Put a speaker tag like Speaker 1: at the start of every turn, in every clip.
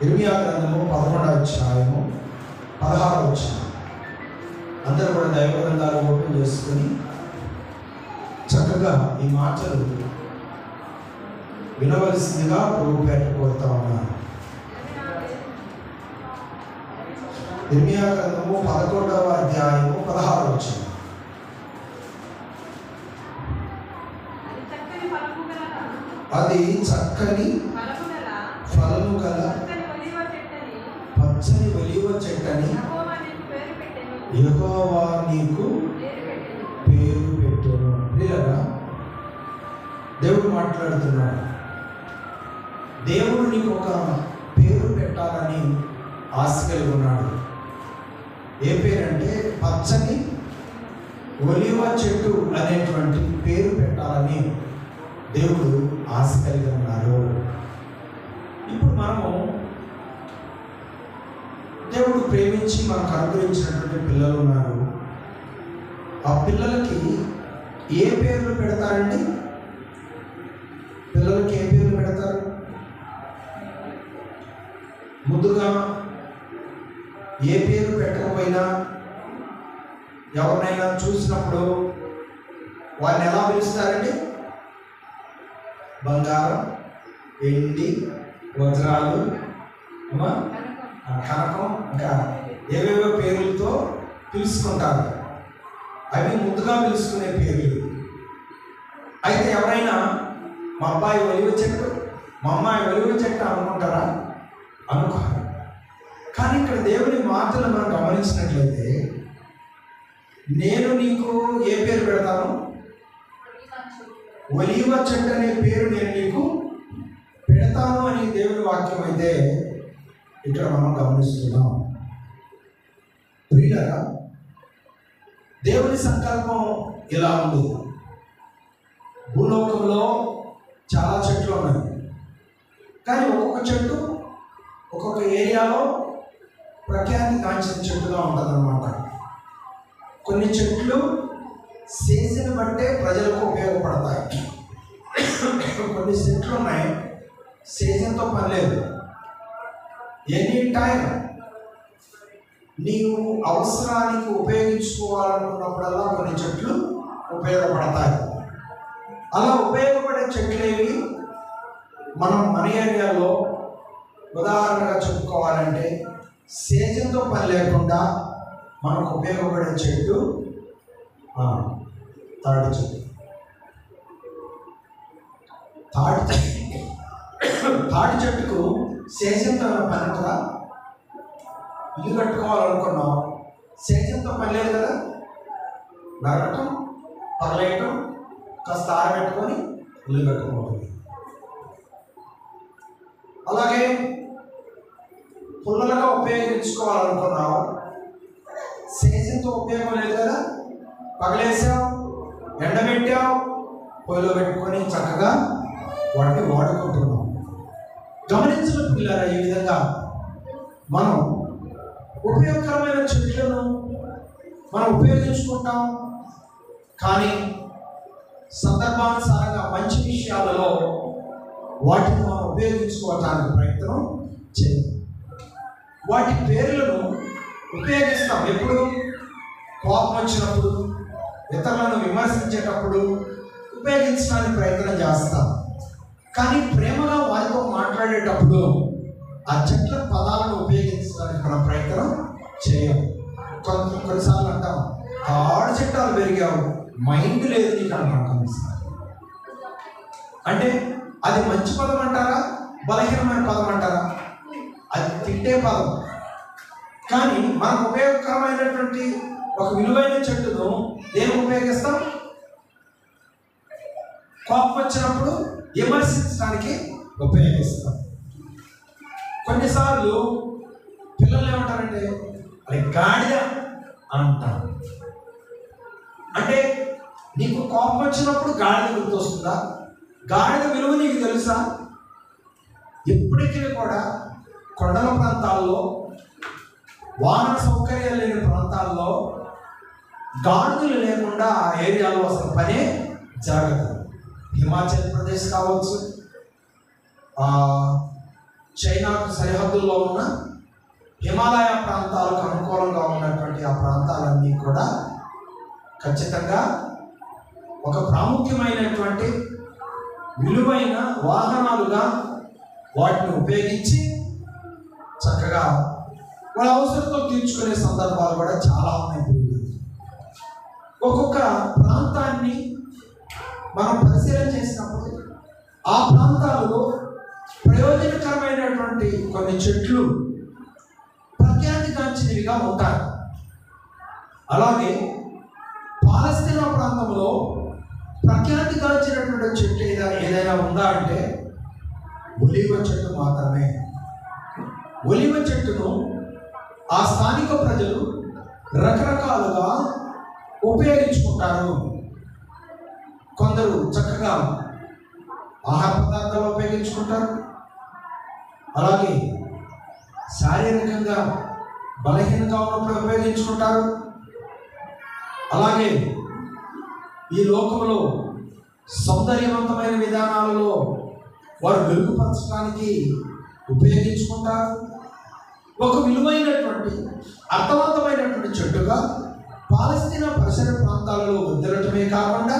Speaker 1: ఇర్మియా గ్రంథము 11వ అధ్యాయము 16వ వచనం. అందరూ కూడా దైవ గ్రంథాలు ఓపెన్ చేసుకుని చక్కగా ఈ మాటలు వినవలసిందిగా ప్రభు పేట కోరుతా ఉన్నారు. ఇర్మియా గ్రంథము 11వ అధ్యాయము 16వ వచనం. అది చక్కని ఫలము గల పచ్చని ఒలీవ చెట్టని యెహోవా నీకు పేరు పెట్టెను. ప్రియులారా, దేవుడు మాట్లాడుతున్నాడు. దేవుడు నీకు ఒక పేరు పెట్టాలని ఆశ కలిగి ఉన్నాడు. ఏ పేరంటే పచ్చని ఒలీవ చెట్టు అనేటువంటి పేరు పెట్టాలని దేవుడు ఆశ కలిగి ఉన్నారు. ఇప్పుడు మనము దేవుడు ప్రేమించి మనకు అనుగ్రహించినటువంటి పిల్లలు ఉన్నారు. ఆ పిల్లలకి ఏ పేర్లు పెడతారండి? పిల్లలకి ఏ పేర్లు పెడతారు? ముందుగా ఏ పేరు పెట్టకపోయినా ఎవరినైనా చూసినప్పుడు వారిని ఎలా పిలుస్తారండి? బంగారం, వెండి, వజ్రాలు, కనకం, ఇంకా ఏవేవో పేర్లతో పిలుచుకుంటారు. అవి ముందుగా పిలుచుకునే పేర్లు. అయితే ఎవరైనా మా అబ్బాయి ఒలివ చెట్టు, మా అమ్మాయి ఒలివ చెట్టు అనుకుంటారా? అనుకోరు. కానీ ఇక్కడ దేవుని మాటలు మనం గమనించినట్లయితే, నేను నీకు ఏ పేరు పెడతాను? ఒలీవ చెట్టు అనే పేరు నేను నీకు పెడతాను అని దేవుని వాక్యం అయితే ఇక్కడ మనం గమనిస్తున్నాం. ప్రియులారా, దేవుని సంకల్పం ఇలా ఉంది. భూలోకంలో చాలా చెట్లు ఉన్నాయి. కానీ ఒక్కొక్క చెట్టు ఒక్కొక్క ఏరియాలో ప్రఖ్యాతి కాంచిన చెట్టుగా ఉంటుందన్నమాట. కొన్ని చెట్లు సీజన్ బట్టే ప్రజలకు ఉపయోగపడతాయి. కొన్ని చెట్లు ఉన్నాయి, సీజన్తో పని లేదు. ఎనీ టైం నీవు అవసరానికి ఉపయోగించుకోవాలనుకున్నప్పుడల్లా కొన్ని చెట్లు ఉపయోగపడతాయి. అలా ఉపయోగపడే చెట్లేవి మనం మన ఏరియాలో ఉదాహరణగా చెప్పుకోవాలంటే, సీజన్తో పని లేకుండా మనకు ఉపయోగపడే చెట్టు తాడి చెట్టు. తాడి చెట్టుకు సీజన్తో పని ఉంటుందా? ఇల్లు కట్టుకోవాలనుకున్నాం, సీజన్తో పని లేదు కదా. నరకటం, పగలేయటం, కాస్త ఆరబెట్టుకొని ఇల్లు కట్టుకుంటుంది. అలాగే పుల్లలుగా ఉపయోగించుకోవాలనుకున్నాం, సీజన్తో ఉపయోగం లేదు కదా. పగలేసాం, ఎండబెట్టాం, పొయ్యిలో పెట్టుకొని చక్కగా వాటిని వాడుకుంటున్నాం. గమనించిన పిల్లరా, ఈ విధంగా మనం ఉపయోగకరమైన చెట్లను మనం ఉపయోగించుకుంటాం. కానీ సందర్భానుసారంగా మంచి విషయాలలో వాటిని మనం ఉపయోగించుకోవటానికి ప్రయత్నం చేయాలి. వాటి పేర్లను ఉపయోగిస్తాం ఎప్పుడు? కోపం వచ్చినప్పుడు, ఇతరులను విమర్శించేటప్పుడు ఉపయోగించడానికి ప్రయత్నం చేస్తాం. కానీ ప్రేమగా వారితో మాట్లాడేటప్పుడు ఆ చెట్ల పదాలను ఉపయోగించడానికి మనం ప్రయత్నం చేయం. కొన్నిసార్లు అంటాం, తాడు చెట్టాలు పెరిగావు, మైండ్ లేదు నీకు అంటాం. అంటే అది మంచి పదం అంటారా, బలహీనమైన పదం అంటారా? అది తిట్టే పదం. కానీ మనకు ఉపయోగకరమైనటువంటి ఒక విలువైన చెట్టును దేనికి ఉపయోగిస్తాం? కోపం వచ్చినప్పుడు విమర్శించడానికి ఉపయోగిస్తాం. కొన్నిసార్లు పిల్లలు ఏమంటారంటే, అది గాడిద అంటారు. అంటే నీకు కోపం వచ్చినప్పుడు గాడిద గుర్తొస్తుందా? గాడిద విలువ నీకు తెలుసా? ఎప్పటికీ కూడా కొండల ప్రాంతాల్లో, వాహన సౌకర్యాలు లేని ప్రాంతాల్లో గాడిదలు లేకుండా ఆ ఏరియాలో అసలు పనే జరగదు. హిమాచల్ ప్రదేశ్ కావచ్చు, చైనాకు సరిహద్దుల్లో ఉన్న హిమాలయ ప్రాంతాలకు అనుకూలంగా ఉన్నటువంటి ఆ ప్రాంతాలన్నీ కూడా ఖచ్చితంగా ఒక ప్రాముఖ్యమైనటువంటి విలువైన వాహనాలుగా వాటిని ఉపయోగించి చక్కగా వాళ్ళ అవసరంతో తీర్చుకునే సందర్భాలు కూడా చాలా ఉన్నాయి. ఒక్కొక్క ప్రాంతాన్ని మనం పరిశీలన చేసినప్పుడు ఆ ప్రాంతాలలో ప్రయోజనకరమైనటువంటి కొన్ని చెట్లు ప్రఖ్యాతిగాంచినవిగా ఉంటాయి. అలాగే పాలస్తీనా ప్రాంతంలో ప్రఖ్యాతిగాంచినటువంటి చెట్టు ఏదైనా ఉందా అంటే ఒలీవ చెట్టు మాత్రమే. ఒలీవ చెట్టును ఆ స్థానిక ప్రజలు రకరకాలుగా ఉపయోగించుకుంటారు. కొందరు చక్కగా ఆహార పదార్థాలు ఉపయోగించుకుంటారు, అలాగే శారీరకంగా బలహీనంగా ఉన్నప్పుడు ఉపయోగించుకుంటారు, అలాగే ఈ లోకంలో సౌందర్యవంతమైన విధానాలలో వారు వెలుగుపరచడానికి ఉపయోగించుకుంటారు. ఒక విలువైనటువంటి అర్థవంతమైనటువంటి చెట్టుగా పాలస్తీనా పరిసర ప్రాంతాలలో వదిలటమే కాకుండా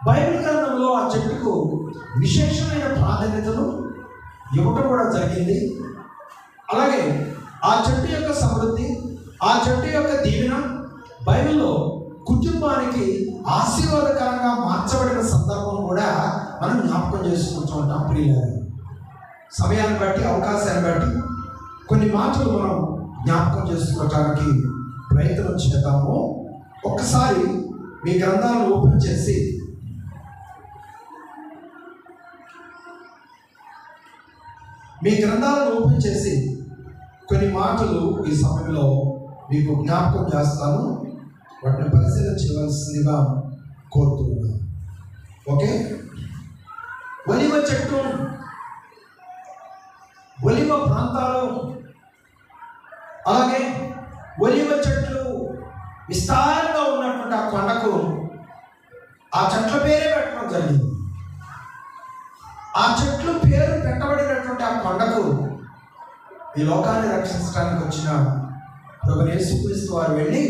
Speaker 1: బైబిల్ గ్రంథంలో ఆ చెట్టుకు విశేషమైన ప్రాధాన్యతను ఇవ్వటం కూడా జరిగింది. అలాగే ఆ చెట్టు యొక్క సమృద్ధి, ఆ చెట్టు యొక్క దీవెన బైబిల్లో కుటుంబానికి ఆశీర్వాదకరంగా మార్చబడిన సందర్భం కూడా మనం జ్ఞాపకం చేసుకుంటూ ఉంటాం. ప్రియులారా, సమయాన్ని బట్టి అవకాశాన్ని బట్టి కొన్ని మాటలు మనం జ్ఞాపకం చేసుకోవటానికి ప్రయత్నం చేద్దాము. ఒక్కసారి మీ గ్రంథాలను ఓపెన్ చేసి కొన్ని మాటలు ఈ సమయంలో మీకు జ్ఞాపకం చేస్తాను. వాటిని పరిశీలన చేయవలసిందిగా కోరుతున్నాను. ఓకే, ఒలివ చెట్టు, ఒలివ ప్రాంతాలు, అలాగే ఒలివ చెట్లు విస్తారంగా ఉన్నటువంటి ఆ కొండకు ఆ చెట్ల పేరే పెట్టడం జరిగింది. ఆ చెట్లు పేరు పెట్టబడినటువంటి ఆ కొండకు ఈ లోకాన్ని రక్షించడానికి వచ్చిన ప్రభువైన యేసుక్రీస్తు వారు వెళ్ళి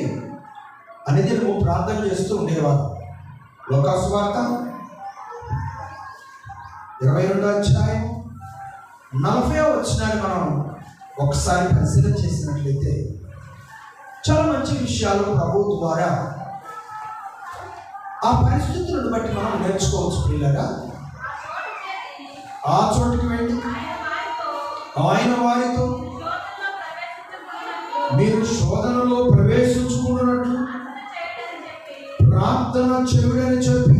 Speaker 1: అనుదినము ప్రార్థన చేస్తూ ఉండేవారు. లోకాసు వార్త 22వ అధ్యాయం 40వ వచనాన్ని మనం ఒకసారి పరిశీలన చేసినట్లయితే చాలా మంచి విషయాలు ప్రభు ద్వారా ఆ పరిస్థితులను బట్టి మనం నేర్చుకోవచ్చు. పిల్లగా ఆ చోటుకి వెళ్ళి ఆయన వారితో మీరు శోధనలో ప్రవేశించుకున్నట్లు ప్రార్థన చెవుడని చెప్పి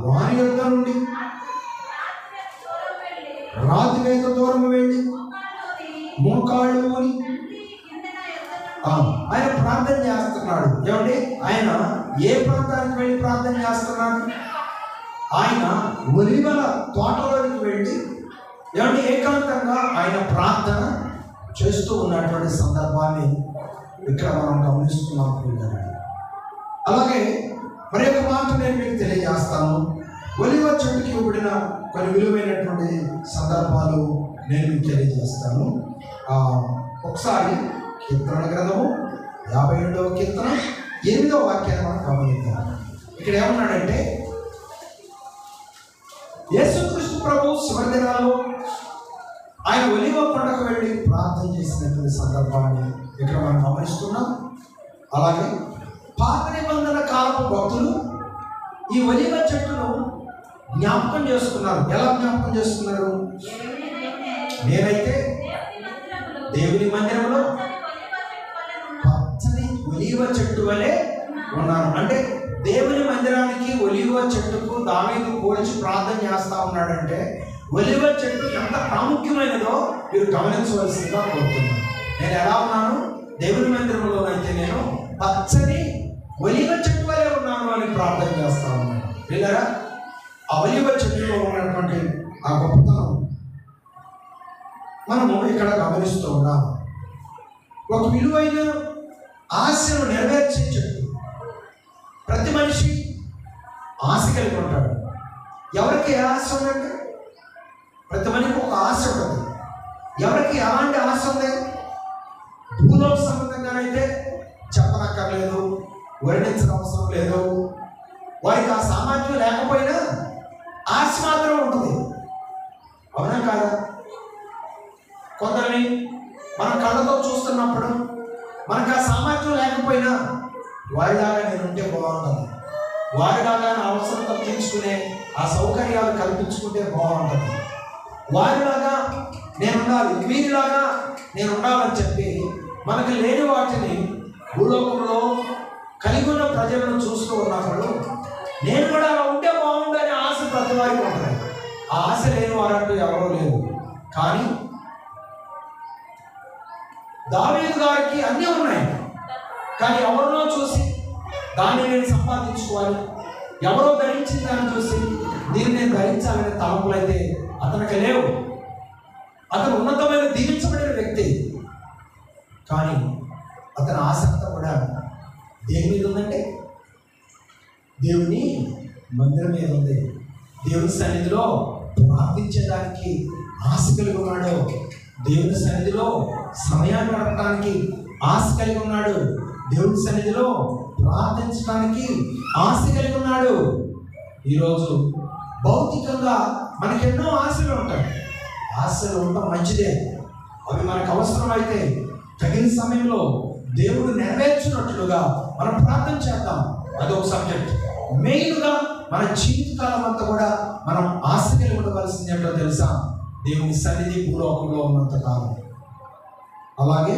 Speaker 1: వారి యొద్ద నుండి రాతి వేత దూరం వెళ్ళి మోకాళ్ళు అని ఆయన ప్రార్థన చేస్తున్నాడు. ఏమండి, ఆయన ఏ ప్రాంతానికి వెళ్ళి ప్రార్థన చేస్తున్నాడు? ఆయన ఒలివల తోటలోకి వెళ్ళి ఏమంటే ఏకాంతంగా ఆయన ప్రార్థన చేస్తూ ఉన్నటువంటి సందర్భాన్ని ఇక్కడ మనం గమనిస్తున్నాం. అలాగే మరి ఒక మాట నేను మీకు తెలియజేస్తాను. ఒలివ చెట్టుకి ఇవ్వబడిన కొన్ని విలువైనటువంటి సందర్భాలు నేను మీకు తెలియజేస్తాను. ఒకసారి కీర్తన గ్రంథము 52వ కీర్తన 8వ వాక్యాన్ని మనం గమనిద్దాం. ఇక్కడ ఏమన్నాడంటే, యేసుక్రీస్తు ప్రభు చివరి దినాల్లో ఆయన ఒలివ కొండకు వెళ్ళి ప్రార్థన చేసినటువంటి సందర్భాన్ని ఇక్కడ మనం గమనిస్తున్నాం. అలాగే పాత నిబంధన కాలపు భక్తులు ఈ ఒలివ చెట్టును జ్ఞాపకం చేసుకున్నారు. ఎలా జ్ఞాపకం చేసుకున్నారు? నేనైతే దేవుని మందిరంలో పచ్చని ఒలివ చెట్టు వలె ఉన్నాను. అంటే దేవుని మందిరానికి ఒలివ చెట్టుకు దావీదు పోల్చి ప్రార్థన చేస్తా ఉన్నాడంటే ఒలివ చెట్టు ఎంత ప్రాముఖ్యమైనదో మీరు గమనించవలసిందిగా కోరుతున్నాను. నేను ఎలా ఉన్నాను? దేవుని మందిరంలోనైతే నేను పచ్చని ఒలివ చెట్టు వలె ఉన్నాను అని ప్రార్థన చేస్తా ఉన్నాను. వీళ్ళరా, ఆ ఒలివ చెట్టులో ఉన్నటువంటి ఆ గొప్పతనం మనము ఇక్కడ గమనిస్తూ ఉన్నాం. ఒక విలువైన ఆశను నెరవేర్చే చెట్టు. ప్రతి మనిషి ఆశ కలిగి ఉంటాడు. ఎవరికి ఏ ఆశ ఉందండి? ప్రతి మనిషికి ఒక ఆశ ఉంటుంది. ఎవరికి ఎలాంటి ఆశ ఉంది? భూలోక సంబంధంగానైతే చెప్పనక్కర్లేదు, వర్ణించిన అవసరం లేదు. వారికి ఆ సామర్థ్యం లేకపోయినా ఆశ మాత్రం ఉంటుంది. అవునా కాదా? కొందరిని మనం కళ్ళతో చూస్తున్నప్పుడు మనకు ఆ సామర్థ్యం లేకపోయినా వారిలాగా నేను ఉంటే బాగుంటుంది, వారిలాగా నా అవసరత తీర్చుకునే ఆ సౌకర్యాలు కల్పించుకుంటే బాగుంటుంది, వారిలాగా నేను ఉండాలి, వీరిలాగా నేను ఉండాలని చెప్పి మనకు లేని వాటిని భూలోకంలో కలిగి ఉన్న ప్రజలను చూస్తూ ఉన్నప్పుడు నేను కూడా అలా ఉంటే బాగుండు అనే ఆశ ప్రతి వారికి ఉంటుంది. ఆ ఆశ లేని వారంటూ ఎవరో లేరు. కానీ దావీదు గారికి అన్నీ ఉన్నాయి. కానీ ఎవరినో చూసి దాన్ని నేను సంపాదించుకోవాలి, ఎవరో ధరించిన దాన్ని చూసి దీన్ని నేను ధరించాలనే తలంపులు అయితే అతనికి లేవు. అతను ఉన్నతమైన దీవించబడిన వ్యక్తి. కానీ అతని ఆశ అంతా కూడా దేని మీద ఉందంటే దేవుని మందిరం మీద ఉంది. దేవుని సన్నిధిలో ప్రార్థించడానికి ఆశ కలిగి ఉన్నాడు. దేవుని సన్నిధిలో సమయాన్ని గడపడానికి ఆశ కలిగి ఉన్నాడు. దేవుని సన్నిధిలో ప్రార్థించడానికి ఆశ కలిగి ఉన్నాడు. ఈరోజు భౌతికంగా మనకి ఎన్నో ఆశలు ఉంటాయి. ఆశలు ఉండటం మంచిదే. అవి మనకు అవసరమైతే తగిన సమయంలో దేవుడు నెరవేర్చినట్లుగా మనం ప్రార్థన చేద్దాం. అదొక సబ్జెక్ట్. మెయిన్గా మన జీవితకాలం అంతా కూడా మనం ఆశ కలిగి ఉండవలసింది ఏంటో తెలుసా? దేవుని సన్నిధి భూలోకంలో ఉన్నంత కాలం. అలాగే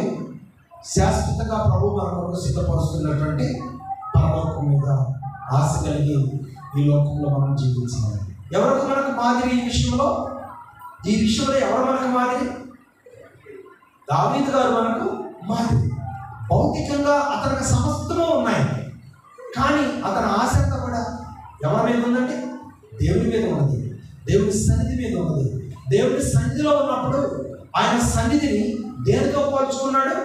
Speaker 1: శాశ్వతంగా ప్రభు మన కొరకు సిద్ధపరుస్తున్నటువంటి పరలోకం మీద ఆశ కలిగి ఈ లోకంలో మనం జీవించాలి. ఎవరికి మనకు మాదిరి ఈ విషయంలో? ఈ విషయంలో ఎవరు మనకు మాదిరి? దావీదు గారు మనకు మాదిరి. భౌతికంగా అతనికి సమస్తము ఉన్నాయి. కానీ అతని ఆశ అంతా కూడా ఎవరి మీద ఉందంటే దేవుని మీద ఉన్నది, దేవుని సన్నిధి మీద ఉన్నది. దేవుని సన్నిధిలో ఉన్నప్పుడు ఆయన సన్నిధిని దేనితో పోల్చుకున్నాడు?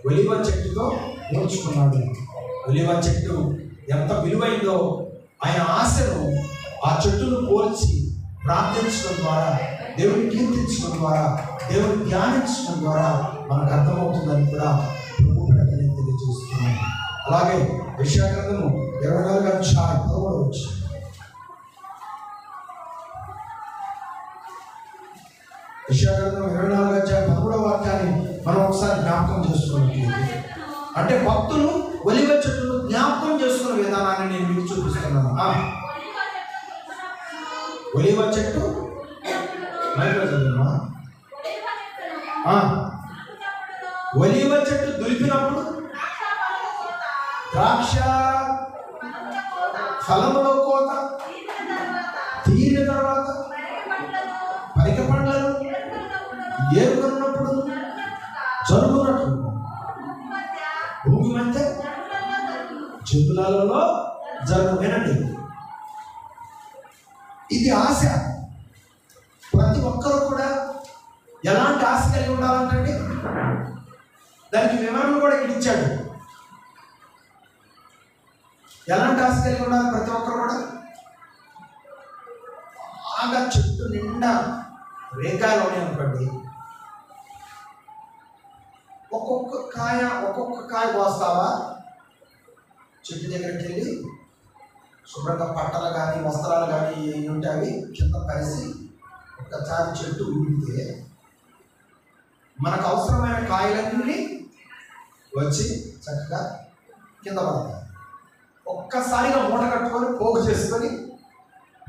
Speaker 1: ఒలివ చెట్టుతో పోల్చుకున్నాడు. ఒలివ చెట్టు ఎంత విలువైందో ఆయన ఆశను ఆ చెట్టును పోల్చి ప్రార్థించడం ద్వారా, దేవుని కీర్తించడం ద్వారా, దేవుని ధ్యానించడం ద్వారా మనకు అర్థమవుతుందని కూడా ప్రభు ప్రకటన తెలియజేస్తున్నాను. అలాగే యెషయా గ్రంథము 24:13 యెషయా గ్రంథం 24:13 మనం ఒకసారి జ్ఞాపకం చేసుకున్నట్లయితే, అంటే భక్తులు ఒలివ చెట్టును జ్ఞాపకం చేసుకున్న విధానాన్ని నేను మీకు చూపిస్తున్నాను. ఒలివ చెట్టు ఒలివ చెట్టు దులిపినప్పుడు ద్రాక్ష ఫలములో కోత తీరిన తర్వాత పరిక పండ్లను ఏరుకున్నప్పుడు జరుగునట్లు భూమి మధ్య జంతువులలో జరుగు. వినండి, ఇది ఆశ. ప్రతి ఒక్కరూ కూడా ఎలాంటి ఆశ కలిగి ఉండాలంటే దానికి వివరణ కూడా ఇక్కడ ఇచ్చాడు. ఎలాంటి ఆశ కలిగి ఉండాలి? ప్రతి ఒక్కరు కూడా బాగా చెట్టు నిండా రేకాయలు ఉన్నాయి అనుకోండి, ఒక్కొక్క కాయ కోస్తావా? చెట్టు దగ్గరికి వెళ్ళి శుభ్రంగా పట్టలు కానీ వస్త్రాలు కానీ ఏమి ఉంటే అవి కింద పరిసి ఒక్కసారి చెట్టు ఊడితే మనకు అవసరమైన కాయలన్నీ వచ్చి చక్కగా కింద పడతాయి. ఒక్కసారిగా మూట కట్టుకొని పోగు చేసుకొని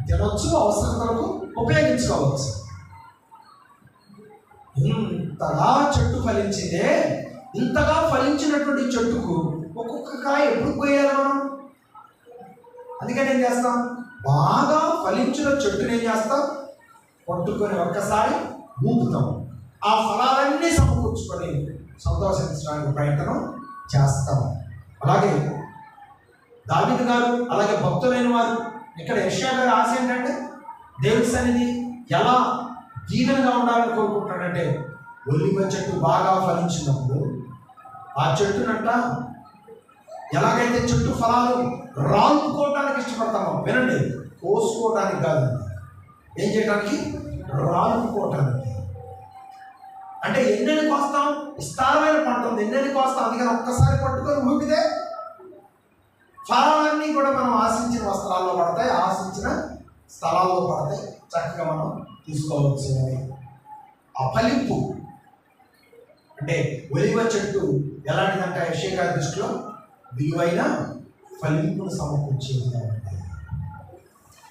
Speaker 1: తినొచ్చు, అవసరతలకు ఉపయోగించుకోవచ్చు. ఇంతగా చెట్టు ఫలించిందే. ఇంతగా ఫలించినటువంటి చెట్టుకు ఒక్కొక్క కాయ ఎప్పుడు పోయాలి మనం? అందుకని ఏం చేస్తాం? బాగా ఫలించిన చెట్టుని ఏం చేస్తాం? పట్టుకొని ఒక్కసారి ఊపుతాం. ఆ ఫలాలన్నీ సమకూర్చుకొని సంతోషించడానికి ప్రయత్నం చేస్తాం. అలాగే దావీదు గారు, అలాగే భక్తులైన వారు, ఇక్కడ యెషయా గారి ఆశ ఏంటంటే దేవుని సన్నిధి ఎలా దీవెనగా ఉండాలని కోరుకుంటాడంటే, ఒలివ చెట్టు బాగా ఫలించినప్పుడు ఆ చెట్టునంట ఎలాగైతే చెట్టు ఫలాలు రాలుకోవడానికి ఇష్టపడతామో, వినండి, కోసుకోవడానికి కాదండి, ఏం చేయడానికి? రాలుకోవటానికి. అంటే ఎన్నెన్ని కోస్తాం? విస్తారమైన పంట ఉంది, ఎన్నెన్ని కోస్తాం. అందుకని ఒక్కసారి పట్టుకొని ఊపితే ఫలాలన్నీ కూడా మనం ఆశించిన వస్త్రాల్లో పడతాయి, ఆశించిన స్థలాల్లో పడతాయి, చక్కగా మనం తీసుకోవాల్సినవి. ఆ ఫలింపు అంటే ఒలివ చెట్టు ఎలాంటిదంటే యెషయా గారి దృష్టిలో విలువైన ఫలింపును సమకూర్చేది.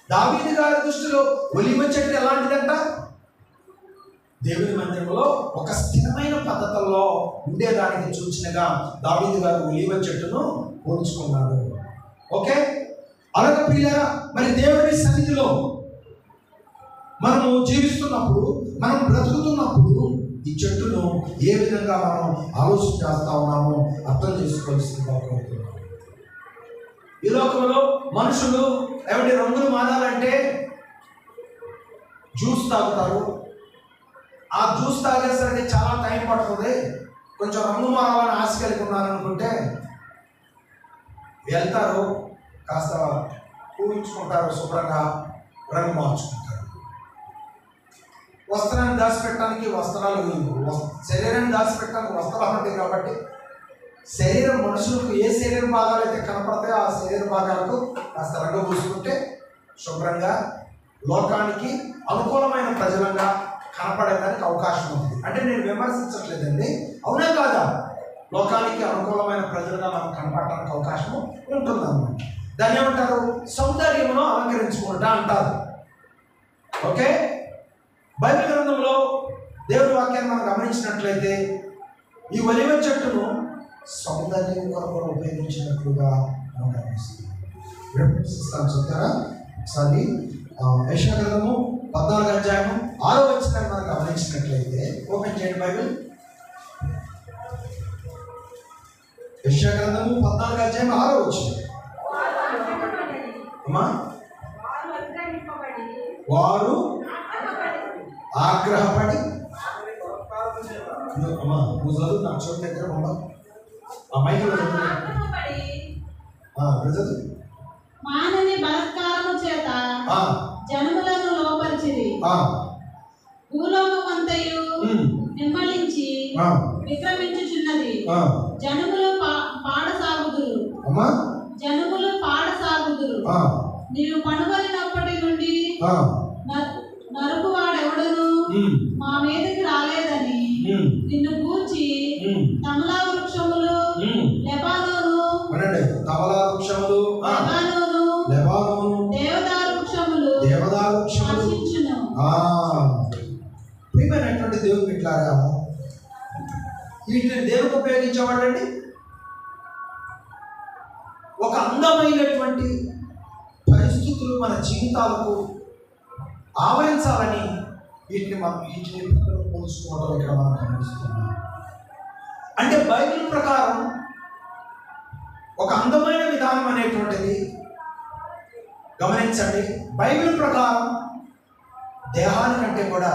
Speaker 1: దావీదు గారి దృష్టిలో ఒలివ చెట్టు ఎలాంటిదంట? దేవుని మందిరంలో ఒక స్థిరమైన పద్ధతుల్లో ఉండేదానికి సూచనగా దావీదు గారు ఒలివ చెట్టును పోల్చుకున్నాడు. ఓకే, అలాగే ప్రియులారా, మరి దేవుని సన్నిధిలో మనము జీవిస్తున్నప్పుడు, మనం బ్రతుకుతున్నప్పుడు ఈ చెట్టును ఏ విధంగా మనం ఆలోచన చేస్తా ఉన్నామో అర్థం చేసుకోవాల్సిందిగా కోరుతున్నాం. ఈ లోకంలో మనుషులు ఏమంటే రంగులు మారాలంటే జ్యూస్ తాగుతారు. ఆ జ్యూస్ తాగేసరికి చాలా టైం పడుతుంది. కొంచెం రంగు మారాలని ఆశ కలిగి ఉన్నారనుకుంటే వెళ్తారు, కాస్త పూజించుకుంటారు, శుభ్రంగా రంగు మార్చుకుంటారు. వస్త్రాన్ని దాచిపెట్టడానికి వస్త్రాలు, శరీరాన్ని దాచిపెట్టడానికి వస్త్రాలు ఉంటాయి కాబట్టి శరీరం, మనుషులకు ఏ శరీర భాగాలు అయితే కనపడతాయో ఆ శరీర భాగాలకు కాస్త రంగు పూసుకుంటే శుభ్రంగా లోకానికి అనుకూలమైన ప్రజలంగా కనపడేదానికి అవకాశం ఉంది. అంటే నేను విమర్శించట్లేదండి, అవునా కాదా? లోకానికి అనుకూలమైన ప్రజలుగా మనం కనపడటానికి అవకాశం ఉంటుందన్నమాట. దాన్ని ఏమంటారు? సౌందర్యమును అలంకరించుకుంటా అంటారు. ఓకే, బైబిల్ గ్రంథంలో దేవుని వాక్యాన్ని మనం గమనించినట్లయితే ఈ ఒలివ చెట్టును సౌందర్యం కొరకు ఉపయోగించినట్లుగా మనం గమనిస్తాం. చెప్తారా ఒకసారి? యెషయా గ్రంథము 14వ అధ్యాయము 6వ వచనాన్ని మనం గమనించినట్లయితే, ఓపెన్ చేయండి బైబిల్. యెషయా గ్రంథము 14వ అధ్యాయం 6వ వచనం. అమ్మా, వారు ఆగ్రహపడి, అమ్మా నువ్వు చదువు, నా చోటు దగ్గర ఉందా? ఆ మైకులో చదువు.
Speaker 2: మానని బలత్కారము చేత జనములను లోపరిచిరి, భూలోకమంతయు నిమ్మలించి విక్రమించుచున్నది. జనములు పాడసాగుదురు, జనములు పాడసాగుదురు. నీవు పనుబడినప్పటి నుండి నరుకువాడెవడను మా మీదకి రాలేదని నిన్ను గూర్చి తమలా వృక్షములు లెబానోను,
Speaker 1: తమలా వృక్షములు
Speaker 2: లెబానోను, దేవదారు వృక్షములు హర్షించును.
Speaker 1: ప్రియమైనటువంటి దేవుని బిడ్డలారా, వీటిని దేవునికి ఉపయోగించేవాడండి. ఒక అందమైనటువంటి పరిస్థితులు మన జీవితాలకు ఆవరించాలని వీటిని పోల్చుకోవడం ఇక్కడ మనం గమనిస్తున్నాం. అంటే బైబిల్ ప్రకారం ఒక అందమైన విధానం అనేటువంటిది గమనించండి. బైబిల్ ప్రకారం దేహానికంటే కూడా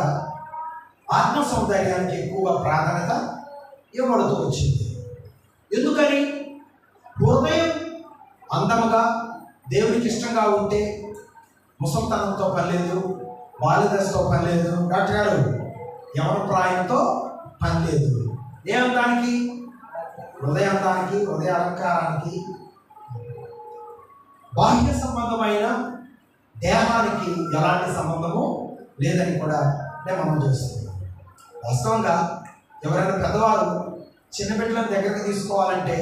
Speaker 1: ఆత్మ సౌందర్యానికి ఎక్కువగా ప్రాధాన్యత ఇవ్వబడుతూ వచ్చింది. ఎందుకని? హృదయం అందముగా దేవునికి ఇష్టంగా ఉంటే ముసల్తనంతో పని లేదు, బాల్యదశతో పని లేదు, డాక్టర్ గారు యవన ప్రాయంతో పని లేదు. ఏ అందానికి? హృదయాందానికి, హృదయ అలంకారానికి, బాహ్య సంబంధమైన దేహానికి ఎలాంటి సంబంధము లేదని కూడా నేను మనం చేస్తున్నాం. వాస్తవంగా ఎవరైనా పెద్దవారు చిన్న బిడ్డలను దగ్గరికి తీసుకోవాలంటే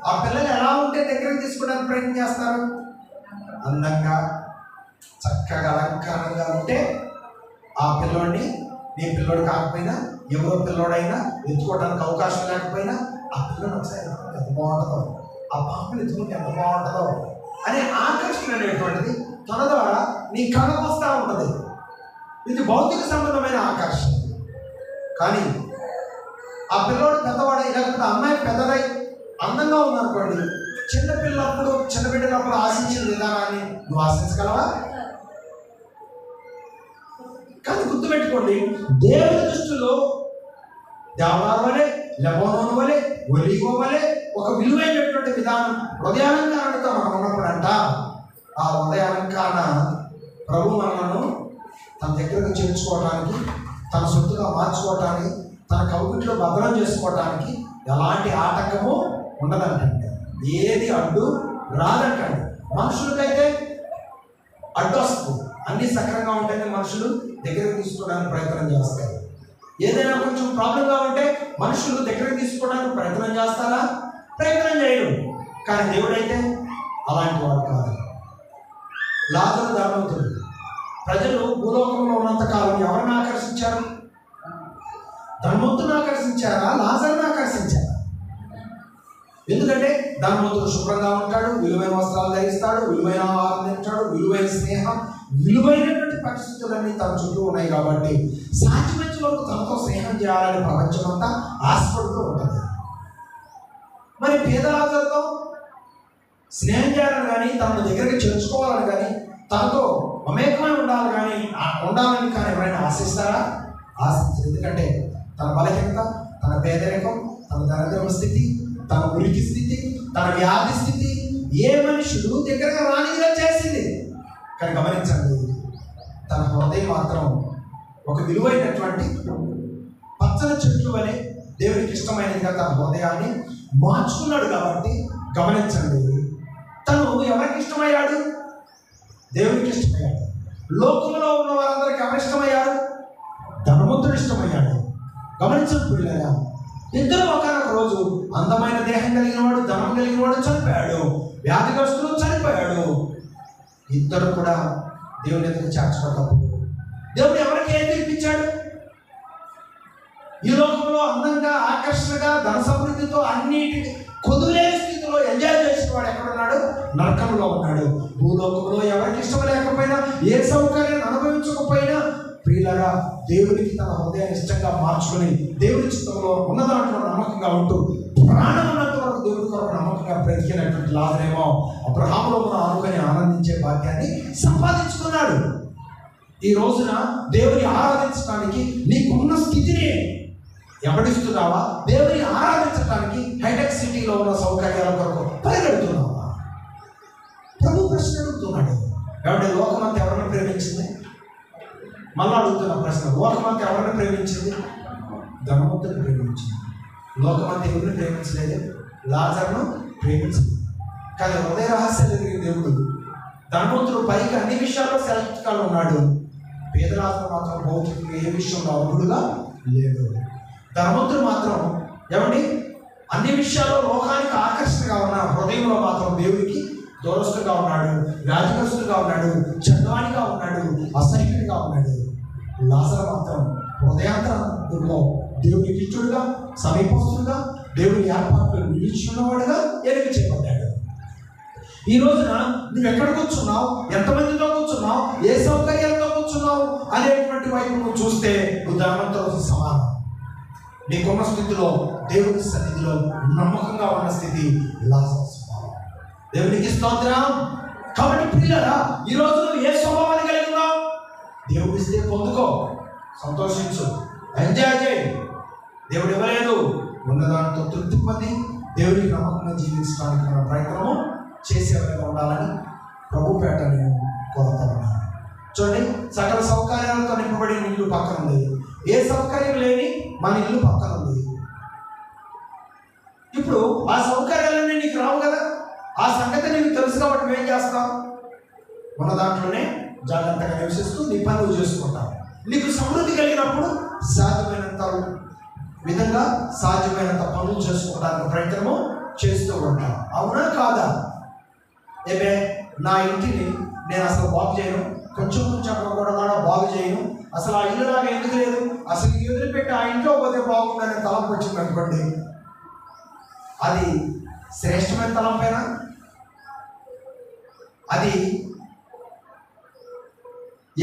Speaker 1: ఆ పిల్లలు ఎలా ఉంటే దగ్గరికి తీసుకోవడానికి ప్రయత్నం చేస్తారు? అందంగా, చక్కగా, అలంకారంగా ఉంటే ఆ పిల్లోడిని, నీ పిల్లోడు కాకపోయినా ఎవరో పిల్లోడైనా ఎత్తుకోవడానికి అవకాశం లేకపోయినా ఆ పిల్లని ఒకసారి ఎంత బాగుంటుందో, ఆ పాపని ఎత్తుకుంటే ఎంత బాగుంటుందో అనే ఆకర్షణ అనేటువంటిది తన ద్వారా నీ కళ్ళకు వస్తూ ఉంటుంది. ఇది భౌతిక సంబంధమైన ఆకర్షణ. కానీ ఆ పిల్లోడు పెద్దవాడై, లేకపోతే అమ్మాయి పెద్దదై అందంగా ఉందనుకోండి, చిన్నపిల్లప్పుడు ఆశించిన విధానాన్ని నువ్వు ఆశించగలవా? కానీ గుర్తుపెట్టుకోండి, దేవుని దృష్టిలో దేవదారు వలె, లెబానోను వలె, ఒలీవ వలె ఒక విలువైనటువంటి విధానం హృదయాలంకారణతో మనం ఉన్నప్పుడంట ఆ హృదయాలంకరణ ప్రభు మనలను తన దగ్గరకు చేర్చుకోవడానికి, తన సొత్తుగా మార్చుకోవటానికి, తన కౌగిట్లో భద్రం చేసుకోవటానికి ఎలాంటి ఆటంకము ఉండదంటండి. ఏది అడ్డు రాదంటండి. మనుషులకైతే అడ్డు వస్తుంది. అన్ని సక్రంగా ఉంటేనే మనుషులు దగ్గరకు తీసుకోవడానికి ప్రయత్నం చేస్తారు. ఏదైనా కొంచెం ప్రాబ్లంగా ఉంటే మనుషులు దగ్గరకు తీసుకోవడానికి ప్రయత్నం చేస్తారా? ప్రయత్నం చేయరు. కానీ దేవుడైతే అలాంటి వాడు కాదు. లాజరు ధనవంతుడు. ప్రజలు భూలోకంలో ఉన్నంతకాలం ఎవరిని ఆకర్షించారు? ధనవంతుని ఆకర్షించారా? లాజరుని ఆకర్షించారా? ఎందుకంటే ధనవంతుడు శుభ్రంగా ఉంటాడు, విలువైన వస్త్రాలు ధరిస్తాడు, విలువైన ఆహారం తింటాడు, విలువైన స్నేహం, విలువైనటువంటి పరిస్థితులన్నీ తన చుట్టూ ఉన్నాయి కాబట్టి సాధ్యమైన వరకు తనతో స్నేహం చేయాలని ప్రపంచం అంతా ఆశపడుతూ ఉంటుంది. మరి పేద లాజరుతో స్నేహం చేయాలని కానీ, తనను దగ్గరికి చేర్చుకోవాలని కానీ, తనతో మమేకమై ఉండాలని కానీ ఎవరైనా ఆశిస్తారా? ఆశించరు. ఎందుకంటే తన బలహీనత, తన పేదరికం, తన దరిద్ర స్థితి, తన ఉరికి స్థితి, తన వ్యాధి స్థితి ఏ మనుషుడు దగ్గరగా రానిగా చేసింది. కానీ గమనించండి, తన హృదయం మాత్రం ఒక విలువైనటువంటి పచ్చని చెట్లు వలె దేవునికి ఇష్టమైనదిగా తన హృదయాన్ని మార్చుకున్నాడు. కాబట్టి గమనించండి, తను ఎవరికి ఇష్టమయ్యాడు? దేవునికి ఇష్టమయ్యాడు. లోకంలో ఉన్న వారందరికీ ఎవరు ఇష్టమయ్యాడు? ధనవంతుడు ఇష్టమయ్యాడు. గమనించండి పిల్లరా, ఇద్దరు ఒకనొక రోజు అందమైన దేహం కలిగిన వాడు, ధనం కలిగిన వాడు చనిపోయాడు, వ్యాధిగ్రస్తులు చనిపోయాడు. ఇద్దరు కూడా దేవుని ఎదురు చేర్చబడ్డప్పుడు దేవుడు ఎవరికి ఏం తీర్పిచ్చాడు? ఈ లోకంలో అందంగా, ఆకర్షణగా, ధన సమృద్ధితో అన్నిటి కొదులేని స్థితిలో ఎంజాయ్ చేసిన వాడు ఎక్కడున్నాడు? నరకంలో ఉన్నాడు. భూలోకంలో ఎవరికి ఇష్టం లేకపోయినా, ఏ సౌకర్యాన్ని అనుభవించకపోయినా ప్రియులారా, దేవునికి తన హృదయాన్ని ఇష్టంగా మార్చుకొని దేవుని చిత్తంలో ఉన్న దాంట్లో నమ్మకంగా ఉంటూ ప్రాణం ఉన్నంత వరకు దేవుని కొరకు నమ్మకంగా బ్రతికినటువంటి లాజరేమో అబ్రహాములో ఉన్న ఆనుకొని ఆనందించే భాగ్యాన్ని సంపాదించుకున్నాడు. ఈ రోజున దేవుని ఆరాధించడానికి నీకున్న స్థితిని ఎవడిస్తున్నావా? దేవుని ఆరాధించడానికి హైటెక్ సిటీలో ఉన్న సౌకర్యాల కొరకు పరిగెడుతున్నావా? ప్రభు ప్రశ్న అడుగుతున్నాడు. ఎవరి లోకమంతా ఎవరిని ప్రేమించింది? మళ్ళా అడుగుతున్న ప్రశ్న, లోకమంతా ఎవరిని ప్రేమించింది? ధనవంతుని ప్రేమించింది. లోకమంతా ఎవరిని ప్రేమించలేదు? లాజరును ప్రేమించింది. కానీ హృదయ రహస్యాలు ఎదిగిన దేవుడు ధనవంతుడు పైకి అన్ని విషయాల్లో సెలెక్ట్గా ఉన్నాడు. పేదరాజు మాత్రం భౌతికంగా ఏ విషయంలో అర్హుడుగా లేడు. ధనవంతుడు మాత్రం ఏమండి అన్ని విషయాల్లో లోకానికి ఆకర్షణగా ఉన్న హృదయంలో మాత్రం దేవుడికి దూరస్తుగా ఉన్నాడు, వ్యాధిగ్రస్తుగా ఉన్నాడు, చెడ్డవాడిగా ఉన్నాడు, అసహ్యుడిగా ఉన్నాడు. లాజరు మాత్రం హృదయాంతరంలో దేవునికి ఇష్టడుగా, సమీపస్తుడుగా, దేవుని ఏర్పాట్లు నిలిచిన్నవాడుగా ఎరుగు చేయబడ్డాడు. ఈ రోజున నువ్వు ఎక్కడ కూర్చున్నావు, ఎంతమందితో కూర్చున్నావు, ఏ సౌకర్యాలతో కూర్చున్నావు అనేటువంటి వైపు నువ్వు చూస్తే నువ్వు ధనవంతులతో సమానం. నీకున్న స్థితిలో దేవుని సన్నిధిలో నమ్మకంగా ఉన్న స్థితి లాజరు స్వభావం. దేవునికి స్తోత్రం. కాబట్టి ప్రియులారా, ఈ రోజు నువ్వు ఏ స్వభావాన్ని కలిగి ఉన్నావు? దేవుడు ఇస్తే పొందుకో, సంతోషించు, ఎంజాయ్ చేయి. దేవుడు ఇవ్వలేదు, ఉన్నదాంతో తృప్తి పొంది దేవుడికి నమ్మకంగా జీవించడానికి మన ప్రయత్నము చేసేవారిగా ఉండాలని ప్రభుపేట నేను కోరుతున్నాను. చూడండి, సకల సౌకర్యాలతో నింపబడిన ఇల్లు పక్కన ఉంది, ఏ సౌకర్యం లేని మన ఇల్లు పక్కన ఉంది. ఇప్పుడు ఆ సౌకర్యాలన్నీ నీకు రావు కదా, ఆ సంగతి నీకు తెలుసు కాబట్టి నువ్వేం చేస్తావు? మన దాంట్లోనే జాగ్రత్తగా నివసిస్తూ నీ పనులు చేసుకుంటావు. నీకు సమృద్ధి కలిగినప్పుడు సాధ్యమైనంత విధంగా సాధ్యమైనంత పనులు చేసుకోవడానికి ప్రయత్నము చేస్తూ ఉంటావు. అవునా కాదా? ఏమే నా ఇంటిని నేను అసలు బాగు చేయను, కొంచెం కూడా బాగు చేయను, అసలు ఆ ఇల్లు లాగా ఎందుకు లేదు, అసలు ఎదురుపెట్టి ఆ ఇంట్లో పోతే బాగుందనే తలంపు వచ్చింది అనుకోండి, అది శ్రేష్టమైన తలంపేనా? అది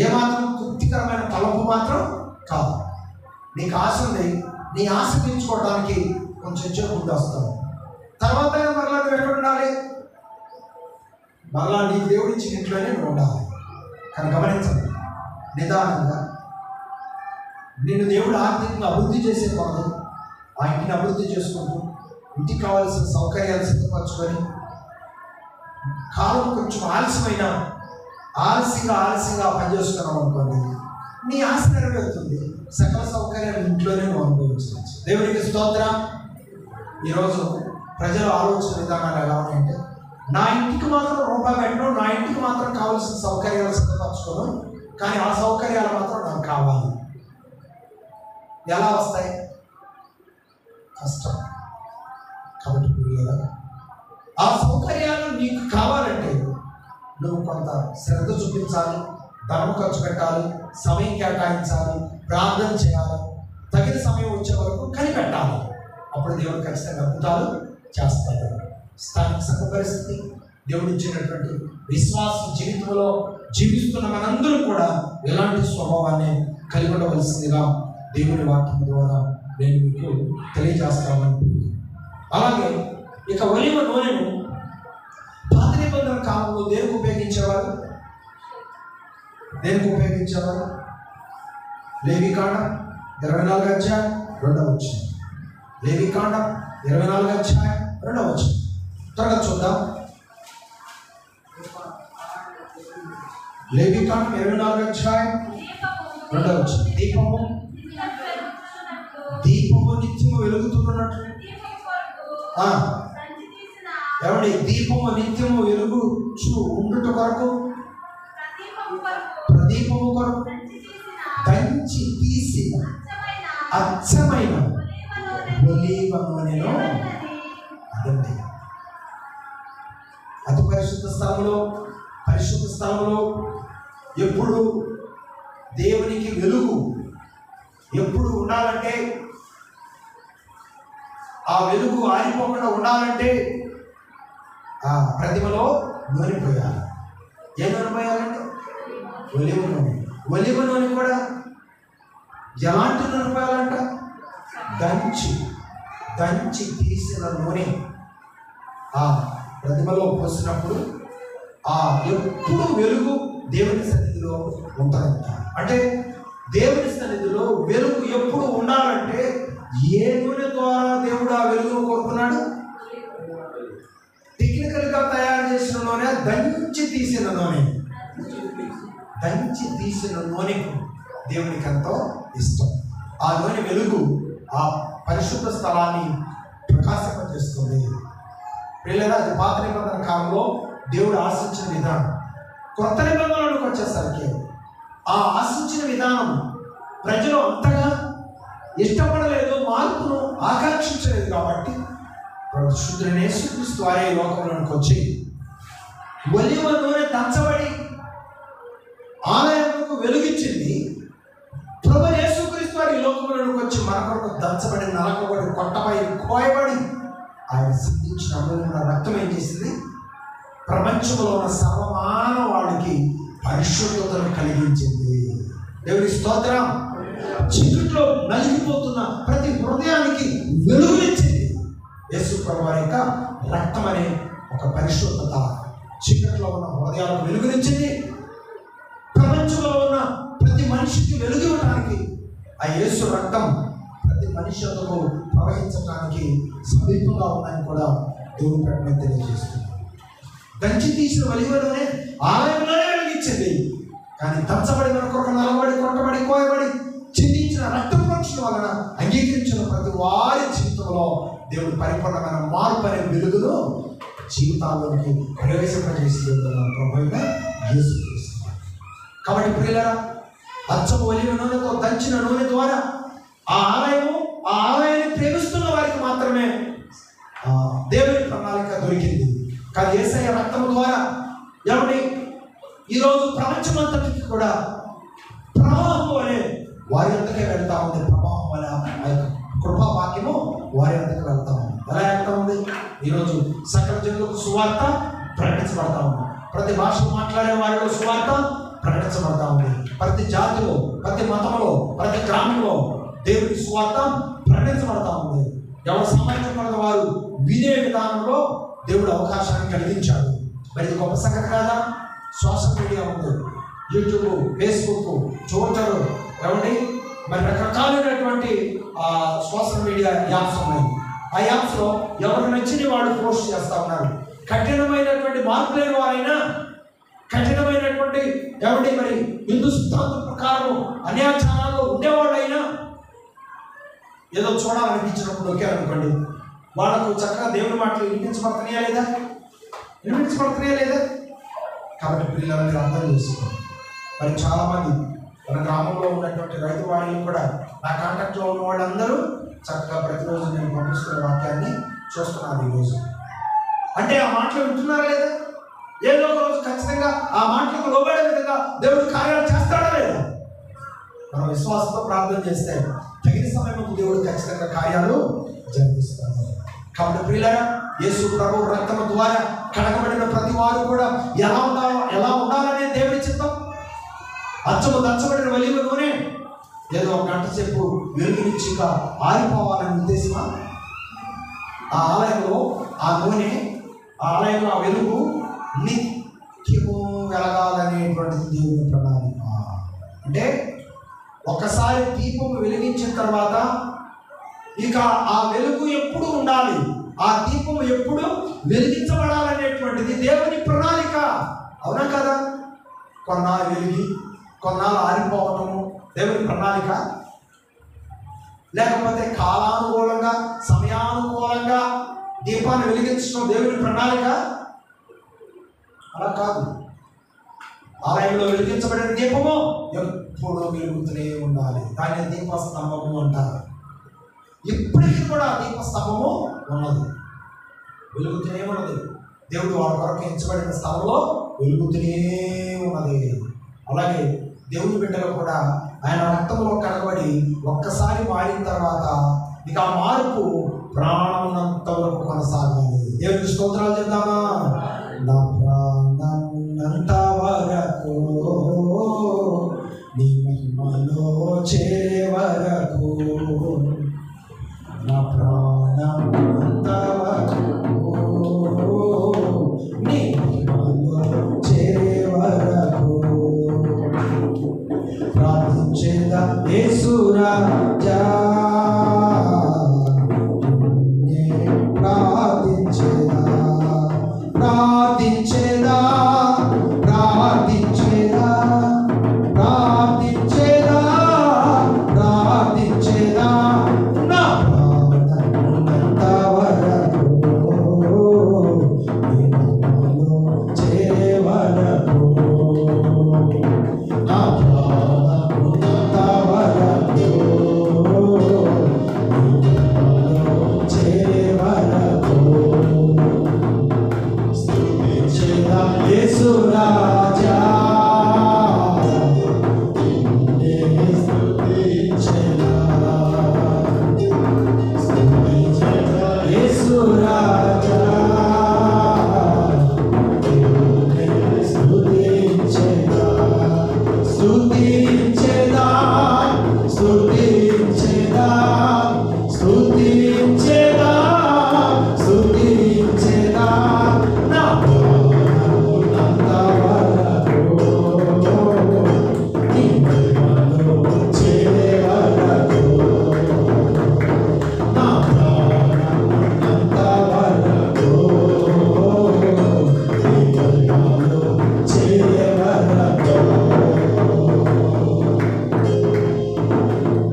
Speaker 1: ఏమాత్రం తృప్తికరమైన తలంపు మాత్రం కాదు. నీకు ఆశ ఉంది, నీ ఆశ తీర్చుకోవడానికి కొంచెం చెప్పుకుంటూ వస్తావు. తర్వాత మరలా నువ్వు ఎక్కడ ఉండాలి? మరలా నీకు దేవుడి ఇచ్చిన ఇంట్లోనే నువ్వు ఉండాలి. కానీ గమనించండి, నిదానంగా నిన్ను దేవుడు ఆర్థికంగా అభివృద్ధి చేసే కొనదు ఆ ఇంటిని అభివృద్ధి చేసుకుంటూ ఇంటికి కావాల్సిన సౌకర్యాలు సిద్ధపరచుకొని కాలం కొంచెం ఆలస్యమైన ఆలస్యంగా పనిచేస్తున్నాం అనుకోండి, నీ ఆశ నెరవేరుతుంది. సకల సౌకర్యాలు ఇంట్లోనే నువ్వు అనుభవించవచ్చు. దేవునికి స్తోత్రం. ఈరోజు ప్రజల ఆలోచన విధానాలు ఎలా ఉన్నాయంటే, నా ఇంటికి మాత్రం రూపాయి పెట్టను, నా ఇంటికి మాత్రం కావాల్సిన సౌకర్యాలు సిద్ధపరచుకోను, కానీ ఆ సౌకర్యాలు మాత్రం నాకు కావాలి. ఎలా వస్తాయి? కష్టం. కాబట్టి ఆ సౌకర్యాలు నీకు కావాలంటే నువ్వు కొంత శ్రద్ధ చూపించాలి, ధనం ఖర్చు పెట్టాలి, సమయం కేటాయించాలి, ప్రార్థన చేయాలి, తగిన సమయం వచ్చే వరకు కనిపెట్టాలి. అప్పుడు దేవుడు ఖచ్చితంగా అద్భుతాలు చేస్తాడు. స్థానిక సంఘ పరిస్థితి, దేవుడు ఇచ్చినటువంటి విశ్వాస జీవితంలో జీవిస్తున్న మనందరూ కూడా ఎలాంటి స్వభావాన్ని కలిగి ఉండవలసిందిగా దేవుని వాక్యం ద్వారా నేను మీకు తెలియజేస్తామని. అలాగే ఇక ఒలివ నూనెను పాత నిబంధన కాలంలో దేనికి ఉపయోగించేవారు? లేవికాండం 24వ అధ్యాయం 2వ వచనం. లేవికాండం 24వ అధ్యాయం 2వ వచనం. త్వరగా చూద్దాం. లేవికాండం 24వ అధ్యాయం 2వ వచనం. దీపము నిత్యము వెలుగుతున్నట్లు. ఏమండి? దీపము నిత్యము వెలుగుచు ఉండుట కొరకు, ప్రదీపము కొరకు దంచి తీసిన అచ్చమైన ఒలీవ నూనెను అదండి. అతి పరిశుద్ధ స్థలంలో ఎప్పుడు దేవునికి వెలుగు ఎప్పుడు ఉండాలంటే, ఆ వెలుగు ఆరిపోకుండా ఉండాలంటే ఆ ప్రతిమలో నూనె పోయాలి. ఏ నూనె పోయాలంటే ఒలివ నూనె కూడా ఎలాంటి నూనె పోయాలంట? దంచి తీసిన నూనె ఆ ప్రతిమలో పోసినప్పుడు ఆ ఎప్పుడు వెలుగు దేవుని సన్నిధిలో ఉంటుందంట. అంటే దేవుని సన్నిధిలో వెలుగు ఎప్పుడు ఉండాలంటే ఏ నూనె ద్వారా దేవుడు ఆ వెలుగును కోరుకున్నాడు? టెక్నికల్గా తయారు చేసిన నూనె, దంచి తీసిన నూనెకు దేవునికి ఎంతో ఇష్టం. ఆ నూనె వెలుగు ఆ పరిశుద్ధ స్థలాన్ని ప్రకాశింపజేస్తుంది. పిల్లల అది పాత నిబంధన కాలంలో దేవుడు ఆశించిన విధానం. కొత్త నిబంధనలకు వచ్చేసరికి ఆ ఆశించిన విధానం ప్రజలు అంతగా ఇష్టపడలేదు, మార్పును ఆకాంక్షించలేదు. కాబట్టి శుద్ధుడైన యేసుక్రీస్తు వారే ఈ లోకంలోనికి వచ్చి ఒలివ నూనె దంచబడి ఆలయముకు వెలుగిచ్చింది. ప్రభువు యేసుక్రీస్తు వారి ఈ లోకంలోనికి వచ్చి మన కొరకు దంచబడి, నలకబడి, కొట్టబడి, కోయబడి ఆయన సిద్ధించిన అమూల్యమైన రక్తం ఏం చేసింది? ప్రపంచంలో ఉన్న సర్వమానవ వాళ్ళకి పరిశుద్ధతను కలిగించింది. దేవుని స్తోత్రం. చీకట్లో నలిగిపోతున్న ప్రతి హృదయానికి వెలుగునిచ్చింది. యేసు ప్రభువు వారి యొక్క రక్తం అనే ఒక పరిశుద్ధత చీకట్లో ఉన్న హృదయాలకు వెలుగునిచ్చింది. ప్రపంచంలో ఉన్న ప్రతి మనిషికి వెలుగు ఇవ్వడానికి ఆ యేసు రక్తం ప్రతి మనిషి వద్దకు ప్రవహించడానికి సమీపంగా ఉందని కూడా దేవుని ప్రకటన తెలియజేస్తుంది. దంచి తీసిన ఒలివలోనే ఆలయంలోనే వెలిగించింది. కానీ దంచబడి మన కొరకు నలబడి, కొట్టబడి, కోయబడి చిందించిన రక్తం పక్షుల వలన అంగీకరించిన ప్రతి వారి జీవితంలో దేవుడు పరిపూర్ణమైన మార్పు అనే వెలుగును జీవితాల్లోకి ప్రవేశింపజేసి ప్రభువైన యేసుక్రీస్తు. కాబట్టి ప్రియులారా, అచ్చము ఒలివ నూనెతో దంచిన నూనె ద్వారా ఆ ఆలయాన్ని ప్రేమిస్తున్న వారికి మాత్రమే దేవుని ప్రణాళిక దొరికింది. కానీ యేసయ్య రక్తము ద్వారా ఏమండి ఈరోజు ప్రపంచమంతటికి కూడా ప్రవాహం వలె వారి అంతకే వెళ్తా ఉంది. ప్రవాహం వలె ఆ కృపా వాక్యము వారి అంతకు వెళ్తా ఉంది. ఎలా వెళ్తా ఉంది? ఈరోజు సకల జనులకు సువార్త ప్రకటించబడతా ఉంది. ప్రతి భాషలో మాట్లాడే వారిలో సువార్త ప్రకటించబడతా ఉంది. ప్రతి జాతిలో, ప్రతి మతంలో, ప్రతి గ్రామంలో దేవుని సువార్త ప్రకటించబడతా ఉంది. ఎవరు సామర్థ్యం పడిన వారు వినే విధానంలో దేవుడు అవకాశాన్ని కలిగించాడు. మరి ఇది గొప్ప సంగతి కాదా? సోషల్ మీడియా ఉంది, యూట్యూబ్, ఫేస్బుక్, ట్విట్టర్, ఏమండి మరి రకరకాలైనటువంటి సోషల్ మీడియా యాప్స్ ఉన్నాయి. ఆ యాప్స్లో ఎవరు నచ్చిన వాళ్ళు పోస్ట్ చేస్తూ ఉన్నారు. కఠినమైనటువంటి మార్పు లేని వారైనా కఠినమైనటువంటి ఎవరి మరి హిందూ సిద్ధాంతం ప్రకారం అన్యాచారాల్లో ఉండేవాళ్ళైనా ఏదో చూడాలనిపించినప్పుడు నొక్కారనుకోండి, వాళ్ళకు చక్కగా దేవుని మాటలు వినిపించబడుతున్నాయా లేదా? వినిపించబడుతున్నాయా లేదా? కాబట్టి పిల్లలు మీరు అర్థం చేసుకోండి. మరి చాలామంది మన గ్రామంలో ఉన్నటువంటి రైతు వాణిలు కూడా నా కాంటాక్ట్లో ఉన్న వాళ్ళందరూ చక్కగా ప్రతిరోజు నేను పంపిస్తున్న వాక్యాన్ని చూస్తున్నారు ఈరోజు. అంటే ఆ మాటలు వింటున్నారా లేదా? ఏదో ఒక రోజు ఖచ్చితంగా ఆ మాటలకు లోబడే విధంగా దేవుడు కార్యాలు చేస్తాడా లేదా? మనం విశ్వాసంతో ప్రార్థన చేస్తే తగిన సమయంలో దేవుడు ఖచ్చితంగా కార్యాలు జరిపిస్తాడు. కాబట్టి ప్రియులారా, యేసు ప్రభు రక్తము ద్వారా కడగబడిన ప్రతి వారు కూడా ఎలా ఉండాలనే దేవుడి చిత్తం. అచ్చము దంచబడిన ఒలీవ నూనె ఏదో ఒక గంట సేపు వెలుగునిచ్చిగా ఆరిపోవాలని ఉద్దేశమా? ఆ ఆలయంలో ఆ నూనె, ఆ ఆలయంలో ఆ వెలుగు నిత్యము వెలగాలనేటువంటిది దేవుని ప్రణాళిక. అంటే ఒకసారి దీపం వెలిగించిన తర్వాత ఇక ఆ వెలుగు ఎప్పుడు ఉండాలి, ఆ దీపం ఎప్పుడు వెలిగించబడాలనేటువంటిది దేవుని ప్రణాళిక. అవునా కదా? కొన్నాళ్ళు వెలిగి కొన్నాళ్ళు ఆరిపోవటము దేవుని ప్రణాళిక, లేకపోతే కాలానుకూలంగా సమయానుకూలంగా దీపాన్ని వెలిగించడం దేవుని ప్రణాళిక? అలా కాదు. ఆలయంలో వెలిగించబడిన దీపము ఎప్పుడు వెలుగుతూనే ఉండాలి. దాన్ని దీపస్తంభము అంటారు. ఇప్పటికీ కూడా దీపస్తంభము ఉన్నది, వెలుగుతూనే ఉన్నది. దేవుడు వారి కొరకు ఎంచబడిన స్థలంలో వెలుగుతూనే ఉన్నది. అలాగే దేవుని బిడ్డలు కూడా ఆయన రక్తంలో కడగబడి ఒక్కసారి మారిన తర్వాత ఇక ఆ మార్పు ప్రాణమున్నంత వరకు కొనసాగాలి. దేవునికి స్తోత్రాలు చెప్తామా? నా ప్రాణమున్నంత వరకు నీ మహిమలో చేరే వరకు, నా ప్రాణమున్నంత వరకు నీ మహిమలో చేరే వరకు ప్రార్థించేదా యేసు రాజా, ప్రార్థించేదా ప్రార్థించేదా ప్రార్థించేదా ప్రార్థించేదా ప్రార్థించేదా నా ప్రాణమున్నంత వరకు నీ మహిమలో చేరే వరకు, నా ప్రాణమున్నంత వరకు నీ మహిమలో చేరే వరకు స్తుతించేదా యేసు రాజా, నిన్నే స్తుతించేదా స్తుతించేదా యేసు రాజా, నిన్నే స్తుతించేదా స్తుతించేదా స్తుతించేదా స్తుతించేదా స్తుతించేదా నా ప్రాణమున్నంత వరకు నీ మహిమలో చేరే వరకు, నా ప్రాణమున్నంత వరకు నీ మహిమలో చేరే వరకు.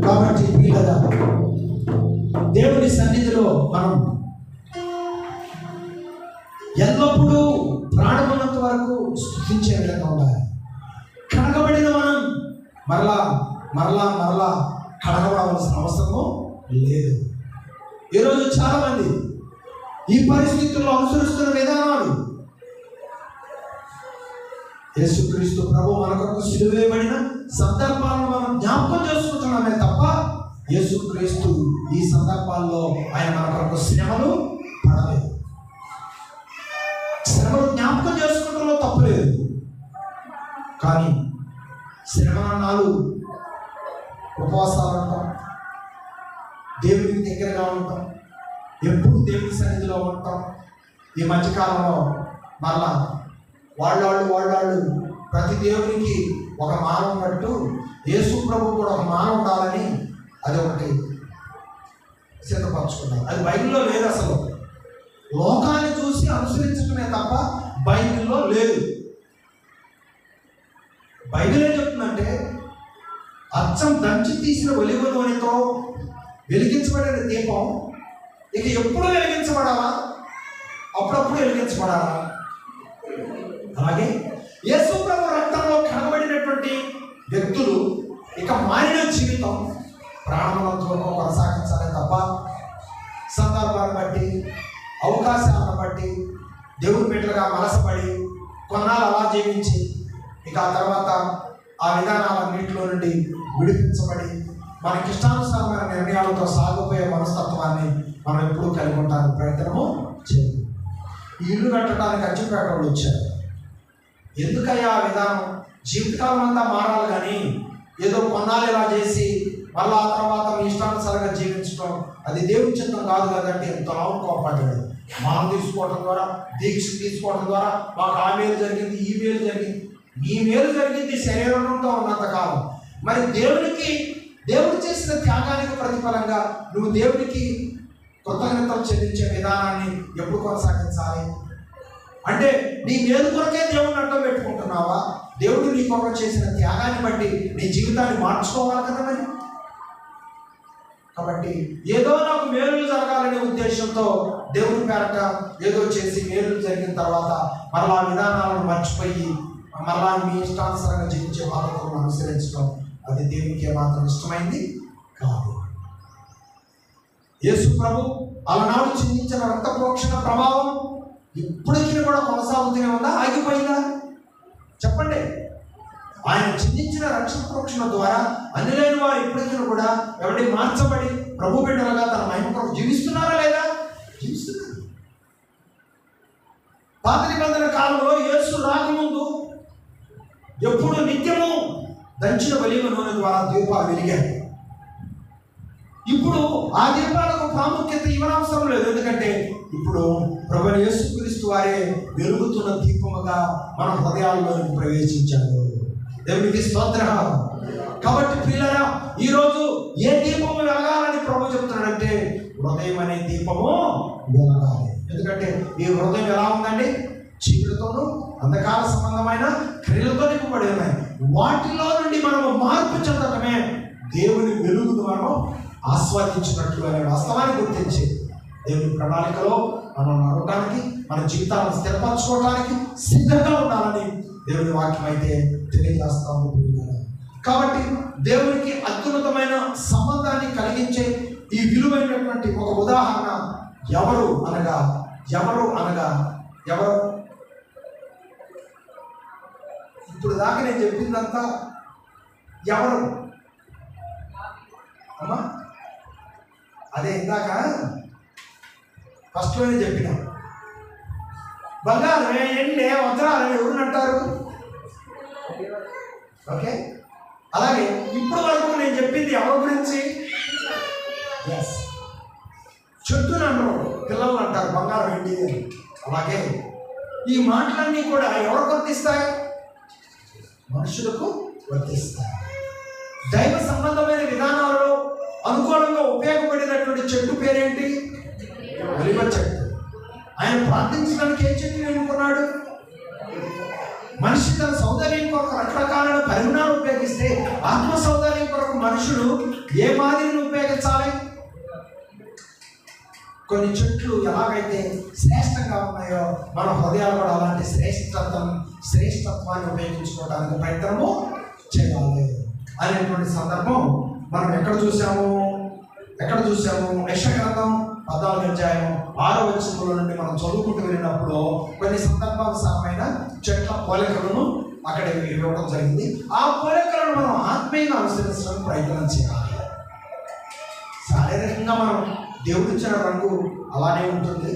Speaker 1: కాబట్టి పిల్లల దేవుని సన్నిధిలో మనం ఎల్లప్పుడూ ప్రాణమున్నంత వరకు స్తుతించే విధంగా ఉండాలి. కడగబడిన మనం మరలా మరలా మరలా కడగబడవలసిన అవసరము లేదు. ఈరోజు చాలా మంది ఈ పరిస్థితుల్లో అనుసరిస్తున్న విధానాలు, యేసుక్రీస్తు ప్రభు మన కొరకు సిలువ వేయబడిన సందర్భాలను మనం జ్ఞాపకం చేసుకుంటున్నామే తప్ప యేసుక్రీస్తు ఈ సందర్భాల్లో ఆయన మన కొరకు శ్రమలు పడలేదు. శ్రమలు జ్ఞాపకం చేసుకుంటలో తప్పులేదు, కానీ శ్రమనాలు ఉపవాసాలు ఉంటాం, దేవునికి దగ్గరగా ఉంటాం, ఎప్పుడు దేవుని సన్నిధిలో ఉంటాం. ఈ మధ్యకాలంలో మళ్ళా వాళ్ళు ప్రతి దేవునికి ఒక మానం ఉన్నట్టు యేసు ప్రభు కూడా ఒక మానం ఉండాలని అది ఒకటి సిద్ధపరచుకున్నారు. అది బైబిల్లో లేదు. అసలు లోకాన్ని చూసి అనుసరించడమే తప్ప బైబిల్లో లేదు. బైబిల్ ఏం చెప్తుందంటే అచ్చం దంచి తీసిన ఒలివ నూనెతో వెలిగించబడిన దీపం ఇక ఎప్పుడు వెలిగించబడాలా? అప్పుడప్పుడు వెలిగించబడాలా? అలాగే యేసు ప్రభు రక్తంలో కనబడినటువంటి వ్యక్తులు ఇక మారిన జీవితం ప్రాణంతో కొనసాగించాలి తప్ప సందర్భాన్ని బట్టి అవకాశాలను బట్టి దేవుని బిడ్డలుగా మనసపడి కొన్నాళ్ళు అలా జీవించి ఇక ఆ తర్వాత ఆ విధానాలన్నింటిలో నుండి విడిపించబడి మనకి ఇష్టానుసారమైన నిర్ణయాలతో సాగిపోయే మనస్తత్వాన్ని మనం ఎప్పుడూ కలిగి ఉంటానికి ప్రయత్నము చేయాలి. ఈ ఇల్లు కట్టడానికి అచ్చిపేట వాళ్ళు వచ్చారు. ఎందుకయ్యా ఆ విధానం? జీవితకాలం అంతా మారాలి, కానీ ఏదో కొన్నాళ్ళు ఇలా చేసి మళ్ళీ ఆ తర్వాత మీ ఇష్టానుసారంగా జీవించడం అది దేవుని చిత్తం కాదు కదంటే ఎంతో కోపడ్డాడు. మనం తీసుకోవడం ద్వారా, దీక్ష తీసుకోవడం ద్వారా మాకు ఆ మేలు జరిగింది, ఈ మేలు జరిగింది. ఈ మేలు జరిగింది శరీరంతో ఉన్నంతకాలం. మరి దేవుడు చేసిన త్యాగానికి ప్రతిఫలంగా నువ్వు దేవునికి కృతజ్ఞతలు చెల్లించే విధానాన్ని ఎప్పుడు కొనసాగించాలి? అంటే నీ మేలు కొరకే దేవుడిని అడ్డం పెట్టుకుంటున్నావా? దేవుడు నీ కొరకు చేసిన త్యాగాన్ని బట్టి నీ జీవితాన్ని మార్చుకోవాలి కదా మరి. కాబట్టి ఏదో నాకు మేలు జరగాలనే ఉద్దేశంతో దేవుని పేరట ఏదో చేసి మేలు జరిగిన తర్వాత మరలా విధానాలను మర్చిపోయి మరలా మీ ఇష్టానుసారంగా జీవించే పద్ధతులను అనుసరించడం అది దేవునికి ఏమాత్రం ఇష్టమైంది కాదు. యేసు ప్రభు అలనాడు చిందించిన రక్త ప్రోక్షణ ప్రభావం ఇప్పటికీ కూడా కొనసాగుతూనే ఉందా, ఆగిపోయిందా? చెప్పండి. ఆయన చిందించిన రక్షణ ప్రోక్షణ ద్వారా అన్యులైన వారు ఇప్పటికీ కూడా ఎవరి మార్చబడి ప్రభు బిడ్డలుగా తన మహిమ కొరకు జీవిస్తున్నారా లేదా? జీవిస్తున్నారు. పాత నిబంధన కాలంలో యేసు రాకముందు ఎప్పుడు నిత్యము దంచిన ఒలీవ నూనె ద్వారా దీపాలు వెలిగాయి. ఇప్పుడు ఆ దీపాలకు ప్రాముఖ్యత ఇవ్వనవసరం లేదు. ఎందుకంటే ఇప్పుడు ప్రభువైన యేసుక్రీస్తు వారే వెలుగుతున్న దీపముగా మన హృదయాల్లోకి ప్రవేశించాడు. దేవునికి స్తోత్రం. కాబట్టి పిల్లరా, ఈరోజు ఏ దీపము వెలగాలని ప్రభు చెప్తున్నాడంటే హృదయం అనే దీపము వెలగాలి. ఎందుకంటే ఈ హృదయం ఎలా ఉందండి? చీకటితోనూ అంధకార సంబంధమైన క్రియలతో నింపబడి ఉన్నాయి. వాటిలో నుండి మనము మార్పు చెందటమే దేవుని వెలుగును మనము ఆస్వాదించినట్లు అనే వాస్తవాన్ని గుర్తించి దేవుని ప్రణాళికలో మనం నడవడానికి, మన జీవితాలను స్థిరపరచుకోవడానికి సిద్ధంగా ఉండాలని దేవుని వాక్యం అయితే తెలియజేస్తాము. కాబట్టి దేవునికి అద్భుతమైన సంబంధాన్ని కలిగించే ఈ విలువైనటువంటి ఒక ఉదాహరణ ఎవరు అనగా ఇప్పుడు దాకా నేను చెప్పిందంతా ఎవరు అమ్మా? అదే ఇందాక ఫస్ట్ లోనే చెప్పిన బంగారమే, ఎండే, వజ్రాలని ఎవరునంటారు? ఓకే. అలాగే ఇప్పుడు వరకు నేను చెప్పింది ఎవరి గురించి? చెట్టును అంటారు, పిల్లలు అంటారు బంగారం ఎండి అని. అలాగే ఈ మాటలన్నీ కూడా ఎవరికి వర్తిస్తాయి? మనుషులకు వర్తిస్తాయి. దైవ సంబంధమైన విధానాలలో అనుకూలంగా ఉపయోగపడినటువంటి చెట్టు పేరేంటి? ఒలీవ చెట్టు. ఆయన ప్రార్థించడానికి ఏ చెట్టుని ఎన్నుకున్నాడు? మనిషి తన సౌందర్యం కొరకు రకరకాలైన పరిమాణాలు ఉపయోగిస్తే ఆత్మ సౌందర్యం కొరకు మనుషులు ఏ మాదిరిని ఉపయోగించాలి? కొన్ని చెట్లు ఎలాగైతే శ్రేష్టంగా ఉన్నాయో మన హృదయాలు కూడా అలాంటి శ్రేష్టత్వాన్ని ఉపయోగించుకోవడానికి ప్రయత్నము చేయాలి అనేటువంటి సందర్భం మనం ఎక్కడ చూసాము? యెషయా గ్రంథం 14వ అధ్యాయం 6వ వచనంలో నుండి మనం చదువుకుంటూ వెళ్ళినప్పుడు కొన్ని సందర్భానుసారమైన చెట్ల పోలికలను అక్కడ ఇవ్వడం జరిగింది. ఆ పోలికలను మనం ఆత్మీయంగా అనుసరించడానికి ప్రయత్నం చేయాలి. శారీరకంగా మనం దేవుడిచ్చిన రంగు అలానే ఉంటుంది.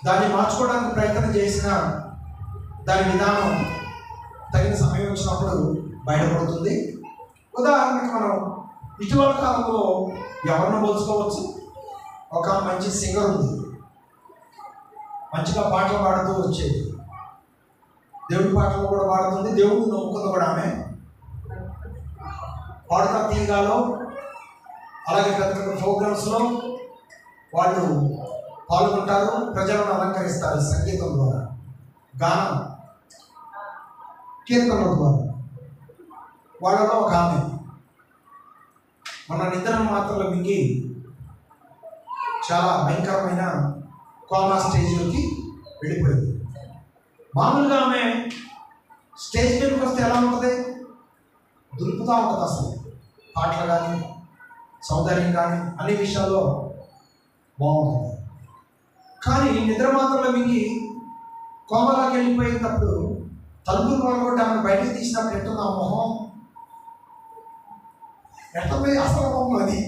Speaker 1: దాన్ని మార్చుకోవడానికి ప్రయత్నం చేసిన దాని విధానం తగిన సమయం వచ్చినప్పుడు బయటపడుతుంది. ఉదాహరణకి మనం ఇటీవల కాలంలో ఎవరిని పోల్చుకోవచ్చు? ఒక మంచి సింగర్ ఉంది, మంచిగా పాటలు పాడుతూ వచ్చేది, దేవుడి పాటలు కూడా పాడుతుంది, దేవుడిని నమ్ముకుంది కూడా ఆమె. పాడుతా తీగాలో అలాగే పెద్ద పెద్ద ప్రోగ్రామ్స్లో వాళ్ళు పాల్గొంటారు, ప్రజలను అలంకరిస్తారు సంగీతం ద్వారా, గానం. కీర్తనల ద్వారా. వాళ్ళలో ఒక ఆమె మన నిద్ర మాత్రలు మింగి చాలా భయంకరమైన కోమా స్టేజ్లోకి వెళ్ళిపోయింది. మామూలుగా ఆమె స్టేజ్ మీదకి వస్తే ఎలా ఉంటుంది? దులుపుతూ ఉంటుంది. అసలు పాటలు కానీ సౌందర్యం కానీ అన్ని విషయాల్లో బాగుంటుంది. కానీ నిద్ర మాత్రలో మింగి కోమలాకి వెళ్ళిపోయేటప్పుడు తలుపులు పడగొట్టి ఆమె బయటకు తీసినప్పుడు ఎట్టుంది ఆ మొహం? ఎట్టపోయి అసలు మొహం అది.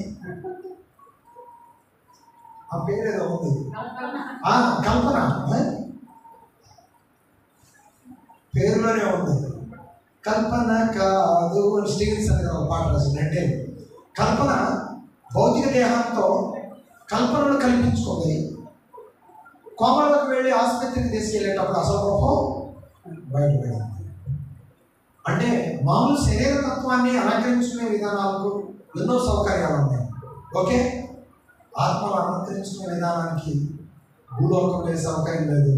Speaker 1: ఆ పేరు ఏదో ఉంది, కల్పన. పేరులోనే ఉంది. కల్పన కాదు అని స్టీవెన్సన్ గారు ఒక పాట రాసింది. అంటే కల్పన భౌతిక దేహంతో కల్పనను కల్పించుకుంది. కోమలకు వెళ్ళి ఆసుపత్రికి తీసుకెళ్ళేటప్పుడు అసలు మొహం బయటపడింది. అంటే మామూలు శరీర తత్వాన్ని అలంకరించుకునే విధానాలకు ఎన్నో సౌకర్యాలు ఉన్నాయి. ఓకే, ఆత్మను అలంకరించుకునే విధానానికి భూలోకంలో సౌకర్యం లేదు.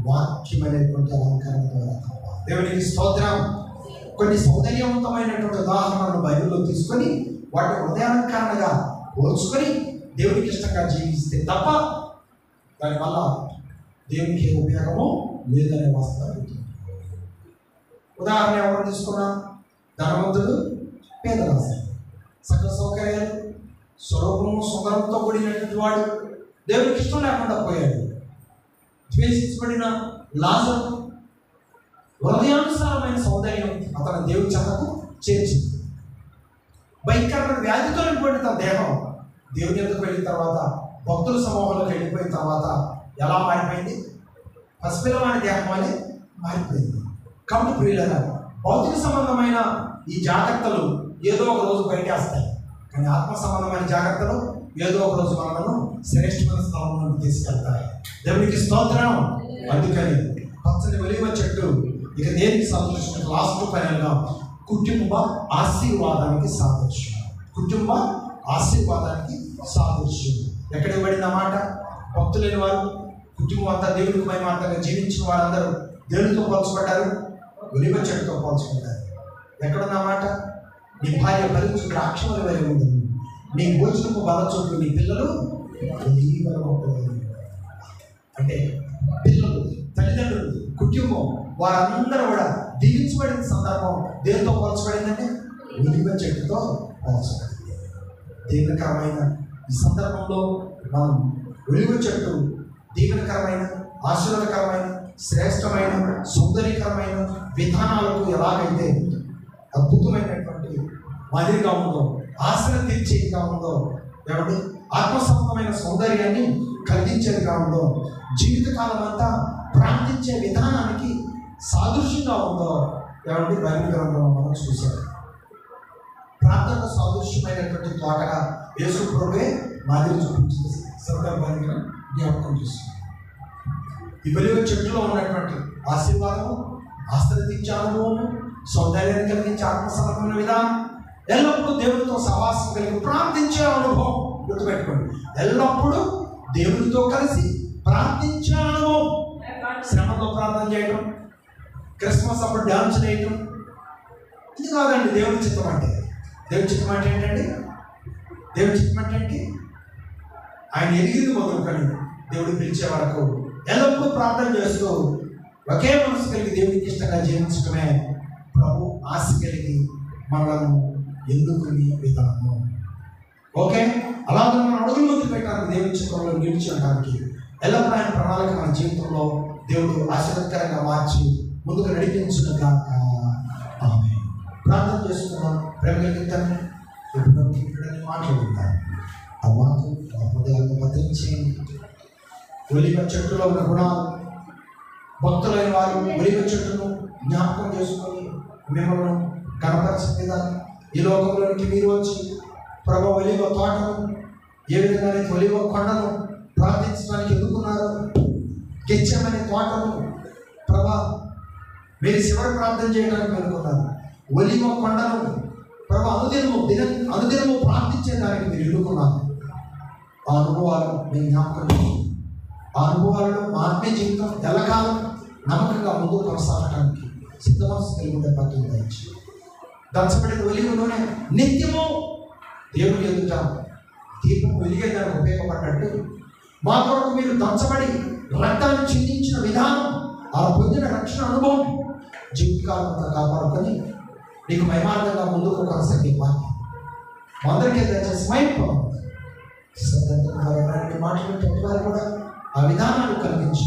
Speaker 1: వాక్యం అనేటువంటి అలంకరణ ద్వారా తప్ప. దేవునికి స్తోత్రం. కొన్ని సౌందర్యవంతమైనటువంటి ఉదాహరణలు బైబిల్లో తీసుకొని వాటిని హృదయాలంకరణగా పోల్చుకొని దేవునికి ఇష్టంగా జీవిస్తే తప్ప దానివల్ల దేవునికి ఏ ఉపయోగము లేదనే వాస్తవం. ఉదాహరణ ఎవరు తీసుకున్నా? ధనవంతుడు, పేదరాశి, సకల సౌకర్యాలు, స్వరూపము సుందరంతో కూడినటువంటి వాడు దేవునికి ఇష్టం లేకుండా పోయాడు. ద్వేషించబడిన లాజరు హృదయానుసారమైన సౌందర్యం అతను దేవుని చెంతకు చేర్చింది. భయంకరమైన వ్యాధితో నింపబడిన తన దేహం దేవుని ఎందుకు వెళ్ళిన తర్వాత భక్తుల సమూహంలోకి వెళ్ళిపోయిన తర్వాత ఎలా మారిపోయింది? పసిపిల్లవాడి దేహం అనే మారిపోయింది. కాబట్టి ప్రియులారా, భౌతిక సంబంధమైన ఈ జాగ్రత్తలు ఏదో ఒక రోజు బయటేస్తాయి. కానీ ఆత్మ సంబంధమైన జాగ్రత్తలు ఏదో ఒక రోజు మనలను శ్రేష్టమైన స్థలంలో తీసుకెళ్తాయి. దేవునికి స్తోత్రం. అందుకని పచ్చని ఒలీవ చెట్టు ఇక దేనికి సాదృశ్యం? లాస్ట్ ఫైనల్గా కుటుంబ ఆశీర్వాదానికి సాదృశ్యం. కుటుంబ ఆశీర్వాదానికి సాదృశ్యం. ఎక్కడ ఇవ్వబడిన మాట? భక్తులైన వారు కుటుంబం అంతా దేవుడికి మహిమార్థంగా జీవించిన వారందరూ దేవుడితో పోల్చబడ్డారు, ఒలీవ చెట్టుతో పోల్చబడ్డారు. ఎక్కడున్న మాట? నీ భార్య ఫలించు ద్రాక్షల వలె ఉండదు, నీ భోజనపు బలచోట్లు నీ పిల్లలు ఒలీవల మొక్కలు. అంటే పిల్లలు, తల్లిదండ్రులు, కుటుంబం వారందరూ కూడా దీవించబడిన సందర్భం దేనితో పోల్చబడిందంటే ఒలీవ చెట్టుతో పోల్చబడింది. దీవెనకరమైన ఈ సందర్భంలో మనం ఒలీవ చెట్టు దీవెనకరమైన, ఆశీర్వాదకరమైన, శ్రేష్టమైన, సౌందర్యకరమైన విధానాలకు ఎలాగైతే అద్భుతమైనటువంటి మాదిరిగా ఉందో, ఆశను తీర్చేదిగా ఉందో, ఏమంటే ఆత్మసంబంధమైన సౌందర్యాన్ని కలిగించేదిగా ఉందో, జీవితకాలం అంతా ప్రార్థించే విధానానికి సాదృశ్యంగా ఉందో, ఏమంటే బైబిల్ గ్రంథంలో మనం చూసాం. ప్రార్థన సాదృశ్యమైనటువంటి తోటగా యేసు ప్రభువే మాదిరి చూపించింది. సందర్భాన్ని జ్ఞాపకం చేస్తుంది. ఈ ఒలీవ చెట్టులో ఉన్నటువంటి ఆశీర్వాదము, ఆశ్రదించే అనుభవము, సౌందర్యాన్ని కలిగించే ఆత్మసంబంధమైన విధానం, ఎల్లప్పుడూ దేవుడితో సహవాసం కలిగి ప్రార్థించే అనుభవం. గుర్తుపెట్టుకోండి, ఎల్లప్పుడూ దేవుడితో కలిసి ప్రార్థించే అనుభవం. శ్రమతో ప్రార్థన చేయడం, క్రిస్మస్ అప్పుడు డ్యాన్స్ చేయటం, ఇది కాదండి దేవుడి చిత్తం అంటే. దేవుడి చిత్తం అంటే ఏంటండి? దేవుడి చిత్తం అంటే ఏంటి? ఆయన ఎదిగింది మొదలుకొని దేవుడు పిలిచే వరకు ఎల్లప్పుడూ ప్రార్థన చేస్తూ ఒకే మనసు కలిగి దేవుడికి ఇష్టంగా జీవించడమే ప్రభు ఆశ కలిగి మనలను ఎన్నుకునే విధానము. ఓకే, అలాగే మనం అడుగులు ముందు పెట్టడానికి దేవుని చిత్రంలో నిలిచి ఉండడానికి ఎల్లప్పుడూ ఆయన ప్రణాళిక మన జీవితంలో దేవుడు ఆశీర్వదకరంగా మార్చి ముందుకు నడిపించుగా ప్రార్థన చేస్తున్నాం. ప్రేమ కలిగితాను ఎప్పుడు మాట్లాడుతాను. ఆ మాకు హృదయాలను భద్రించి ఒలీవ చెట్టులో ఉన్న గుణాలు, భక్తులైన వారు ఒలీవ చెట్టును జ్ఞాపకం చేసుకొని మిమ్మల్ని కనపరిచిన విధానం, ఈ లోకంలోనికి మీరు వచ్చి ప్రభు ఒలీవ తోటను ఏ విధంగా ఒలీవ కొండను ప్రార్థించడానికి ఎదుర్కొన్నారు, గెచ్చమనే తోటను ప్రభా మీరు శివుడు ప్రార్థన చేయడానికి ఎదుర్కొన్నారు, ఒలీవ కొండను ప్రభు అనుదినము ప్రార్థించేదానికి మీరు ఎదుర్కొన్నారు. ఆ అనుభవాలు మీ జ్ఞాపకం, ఆ అనుభవాలను మా ఆత్మీయ జీవితం ఎల్లకాలం నమ్మకంగా ముందుకు కొనసాగడానికి సిద్ధ మనసు కలిగి ఉండే భాగ్యం దయచి దంచబడిన ఒలివ నూనె నిత్యము దేవుని ఎదుట దీపం వెలిగేదానికి ఉపయోగపడినట్టు మా కొరకు మీరు దంచబడి రక్తాన్ని చిందించిన విధానం ఆ పొందిన రక్షణ అనుభవం జీవితకాలం అంతా కాపాడుకొని నీకు మహిమార్థంగా ముందుకు కొనసాగే భాగ్యం మా అందరికీ దయచేసి మాట్లాడేటువంటి వారు కూడా ఆ విధానాలు కలిగించి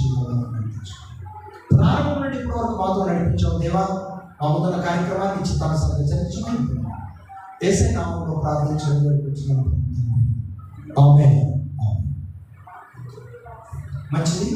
Speaker 1: ప్రారంభం నుండి ఇప్పటి వరకు మాతో నడిపించాం దేవా. మా ముందున్న కార్యక్రమాన్ని ఇచ్చి తన సంచరించమని యేసయ్య నామములో ప్రార్థించడం జరుగుతున్నాం. ఆమేన్. మంచిది.